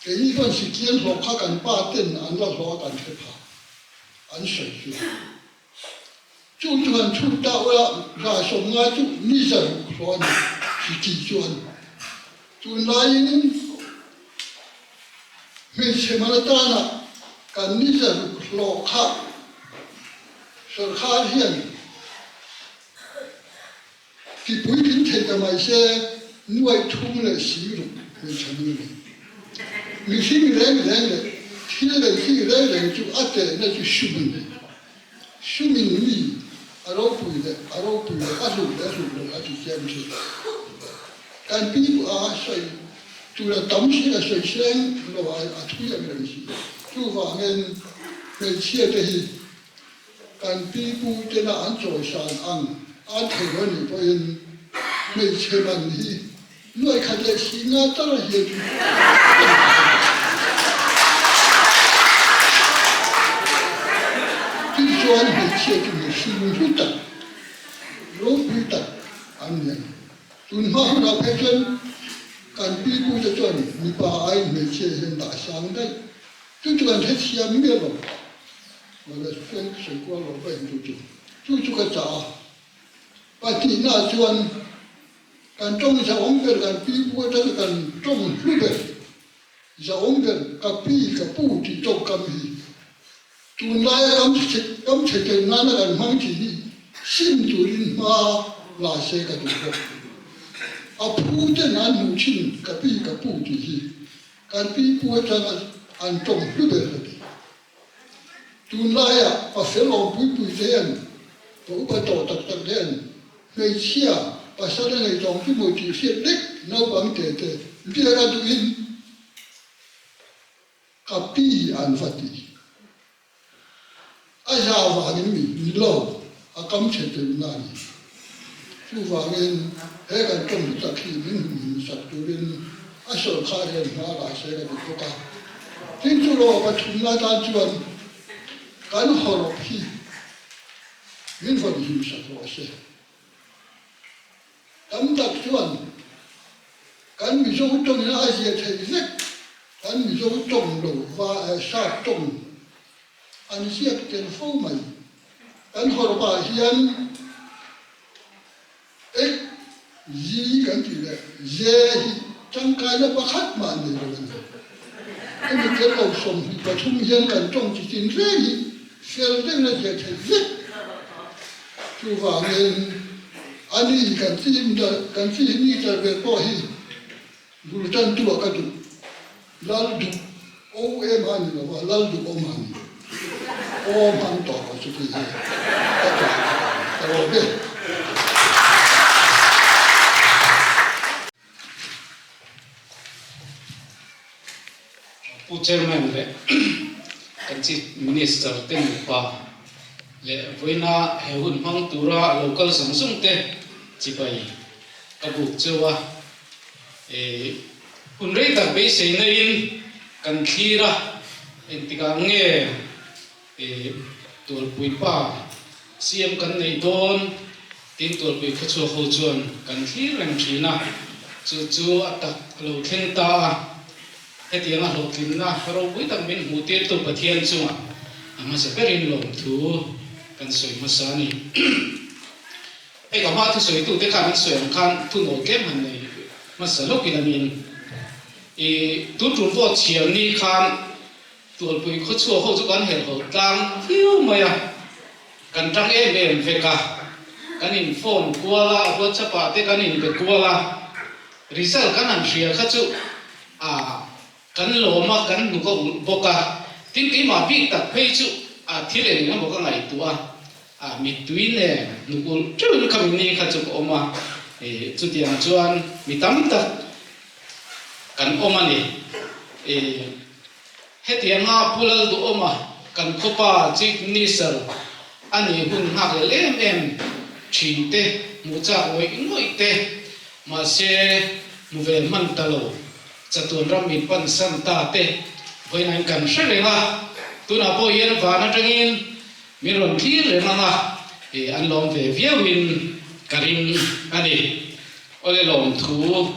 [SPEAKER 4] ke ni kon sikian ho kha kan pa ten an la ho kan the pha anh sợi chưa, chú chuẩn chú đạo là ra sống ngay chú ni giờ rồi chỉ kỳ chuẩn, chú nói mình xem mà ta na cái ni giờ lo khác, sở khác hiện, thì bùi kín thế cái máy xe nuôi thùng là xí rồi mình xem như này, mình xem như thế này. khi lấy chú ắt để nó chú sưu mình đi, áo bùi đấy, áo lụt áo chú xem chứ, cái bí xoay, chú là tấm xí là xoay sen, rồi thui là cái gì, chú vào nghe chia thì, cái bí bùi thế là ăn trội sàn ăn thề nó nhỉ, bởi vì nghe chơi mình đi, nuôi khát để xí ngã tất là hiện. Tuan hecce tu mesti hutan, roh hutan, ane. Tuan mahu nak pesan, kan piku tu tuan ni pa air hecce hendak sang dai. Tuan hecce yang melo, mana sekolah lo baik tu juga cah. Pati na tuan kan trong sa ong ber kan pi bu ta kan trong lu ber sa ong ber ka pi ka pu ti to kam hi tu na kam che ke na na kan mang chi ni sin tu rin ma la se ka tu ko a pu te na nu chin ka pi ka pu ti hi kan pi bu ta an trong lu ber tu na ya pa se lo pu te an to ba to tak tak den ngày xưa và sau đó ngày trong cái môi trường siết đích nấu bằng thế thế bây giờ tụi in kapi an phát đi ai sao vào những mình lâu à cắm chết từ nãy chú vào những cái cái trong cái khi mình sát tụi in à sợ khai lên nó lại sẽ là được cả chính chú lo và chúng ta ta chuẩn cái nó hồ lộc khi mình phải hiểu sát lo sẽ tấm đặc chuẩn cán bị dấu trong những ai gì thấy rất cán bị dấu trong đầu và sát trong anh siết tiền phô mày cán họ bảo hiền ếch gì cái gì đấy dễ chẳng cái nó bắt khát mà này rồi cái mình cái đầu sống và trung hiền cán trong chỉ tin dễ phèo thế là dễ thấy rất chú vào nên ani kan si ni ta ve po hi bultan tu ka tu lal du o e man no wa lal du o man to ko su ki ta ta be
[SPEAKER 7] pu chairman le kan chief minister ten pa le voina heun mang tura local samsung te chipai kabuk chewa unrei ta be sei na in kan thira entika nge tur pui pa siam kan nei don tin tur pui khachu ho chuan kan thir rang thina chu atak lo thleng ta hetianga lo tlinna ro pui tam min hu te tu pathian chunga ama se perin lom thu kan soi masani ka ma thu soi tu te kan soi kan thu no kem han nei masalo kinamin tu tun vo chiam ni khan tur pui kho chu ho chu kan hel ho tang hiu maya kan tang em veka kan in phone kuala whatsapp te kan in be kuala result kan an share kha chu kan loma kan nu ko boka tin ki ma bi tak phei chu thilen na boka ngai tua mi tuin ne nu ko chu kam ni kha chu oma chu tiang chuan mi tam tak kan oma ni hetiang nga pulal du oma kan khopa chief minister ani hun hak lem em thinte mu cha oi ngoi te ma se mu ve man talo chatun ram min pan san ta te voinan kan hrelenga tuna po yen vana tangin mi ron thir le manga an lom ve viewin karing ani ole lom thu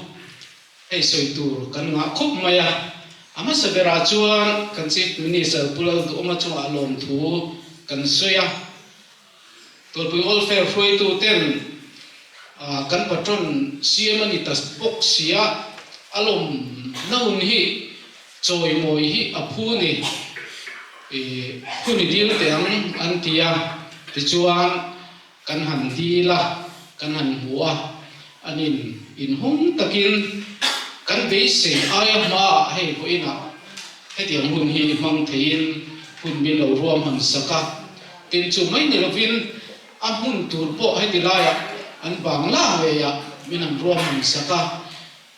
[SPEAKER 7] hei soi tur kan nga khop maya ama sabera chuan kan chief minister pulal du oma chu alom thu kan soya tur pu all fair free tu ten kan patron cm ani tas boxia alom naun hi choi moi hi aphu ni khuni dil teang an tia ti chuan kan han di la kan han huwa anin in hung takin kan be se aya ma hei ko ina hetiang hun hi mang thein hun bin lo ruam han saka tin chu mai ni lovin a hun tur po heti laya an bangla ve ya minam ruam han saka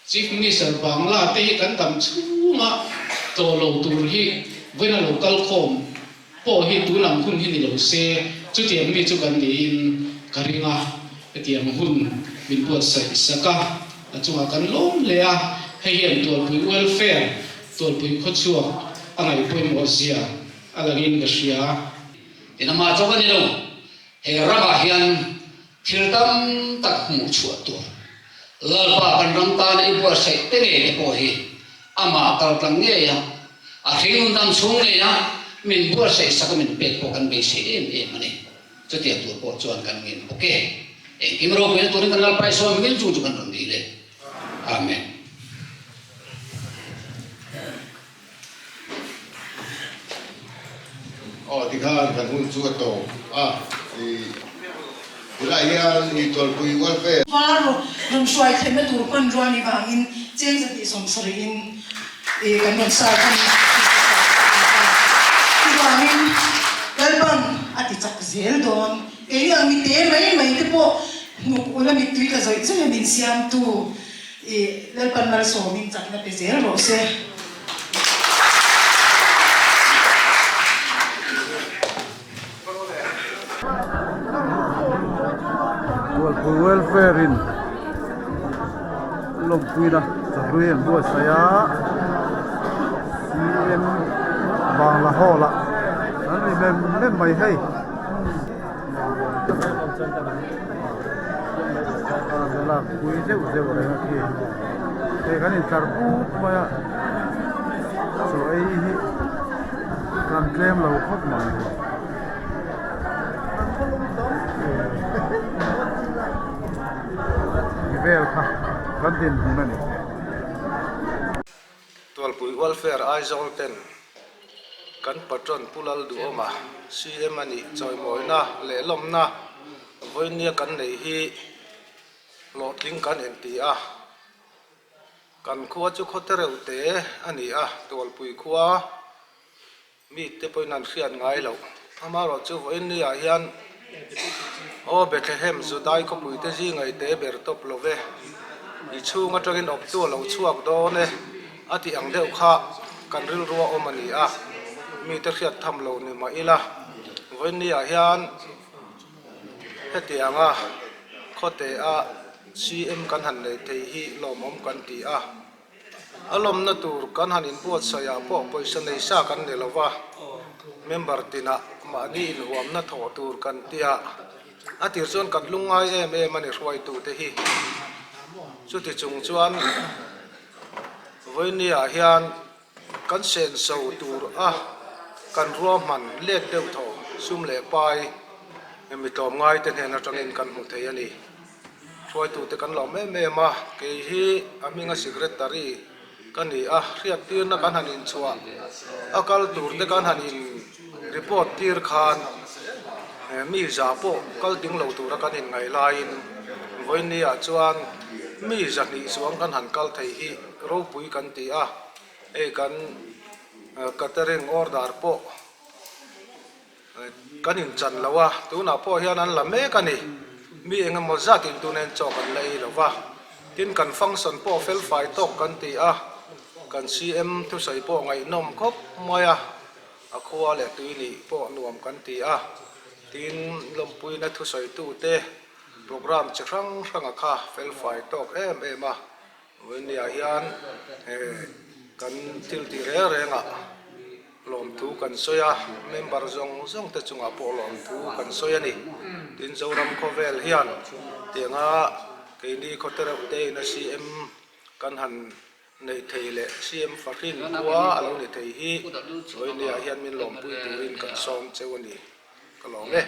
[SPEAKER 7] chief minister bangla te kan tam chunga to lo tur hi vena local khom po hi tu lam hun hi ni lo se chu tiang mi chu kan ni in karinga hetiang hun bin buat sai saka achunga kan lom lea heian tur pui welfare tur pui khochua angai pui mo sia alangin ka sia
[SPEAKER 8] tinama chokan ni lo he rama hian thirtam tak mu chu tur lalpa kan rang ta nei buat sai te ne ko hi ama kal tang nge ya a thing dam chung ne ya min buat sai sakamin pek ko kan be se em ani chu tiang tur po chuan kan ngin okay kim ro pe turin kan lal pai so mingin chu chu kan ron di le amen
[SPEAKER 5] thì khá gần hôn chúa tổ thì lại hiện thì toàn quỳ quan phê
[SPEAKER 9] varo ron suai theme tur pan ruani wangin cheng za ti som sarin kan ron sa kan wangin lalban ati chak zel don ang mi te mai te po no ula mi tui ka zoi chen min siam tu lalban mal so min chak na pe zel ro se
[SPEAKER 10] welfare in lompuina charuem bo saya cm bangla hola ani mem mai hai la kui je uje ore na ki e ganin charpu maya so ai hi kan claim lo khot mai Kantin mana?
[SPEAKER 11] Tual pui welfare ai zol ten kan patron pulal du oma CM ani choi moi na le lom na voinia kan nei hi lotling kan enti a kan khuwa chu khotere ute ani a tual pui khuwa mi te poinan khian ngai lo amaro chu voinia hian o Bethlehem Judai ko pui te ji ngai te ber top love i chunga tangin op tu lo chuak do ne ati ang deuh kha kan ril ruwa omani a mi te khiat tham lo ni ma ila voinia hian heti anga khote a CM kan han nei thei hi lomom kan ti a alom na tur kan hanin buat saya po poisa nei sa kan ne lova member tina mani in huam na tho tur kan tia atir chon kat lungai em ani roi tu te hi chu ti chung chuan voinia hian kan sen so tur a kan ro man let deuh tho sum le pai emi tom ngai te hena tangin kan mu thei ani roi tu te kan lo me ma ke hi aminga secretary kan ni a riat tir na kan hanin chua akal tur te kan hanin report tir khan mi za po kal ding lo tur kan in ngai lain voinia chuan mi za ni suang kan han kal thei hi ro pui kan ti a e kan catering order po kan in chan lawa tu na po hian an la me kan ni mi engemaw zat in tunen chok kan lei lawa tin kan function po fel fai tok kan ti a kan CM thu sai po ngai nom khop moya akhuwa le tuini po nuam kan ti a tin lompui na thu sai tu te program chrang ranga kha fel fai tok em a voinia hian kan til ti re nga lom thu kan soya member zong te chunga po lom thu kan soya ni tin zoram khovel hian tenga keini khotera te na CM kan han nei thei le CM farin wa alo ni thei hi voinia hian min lom pui turin kan som chewani kalong le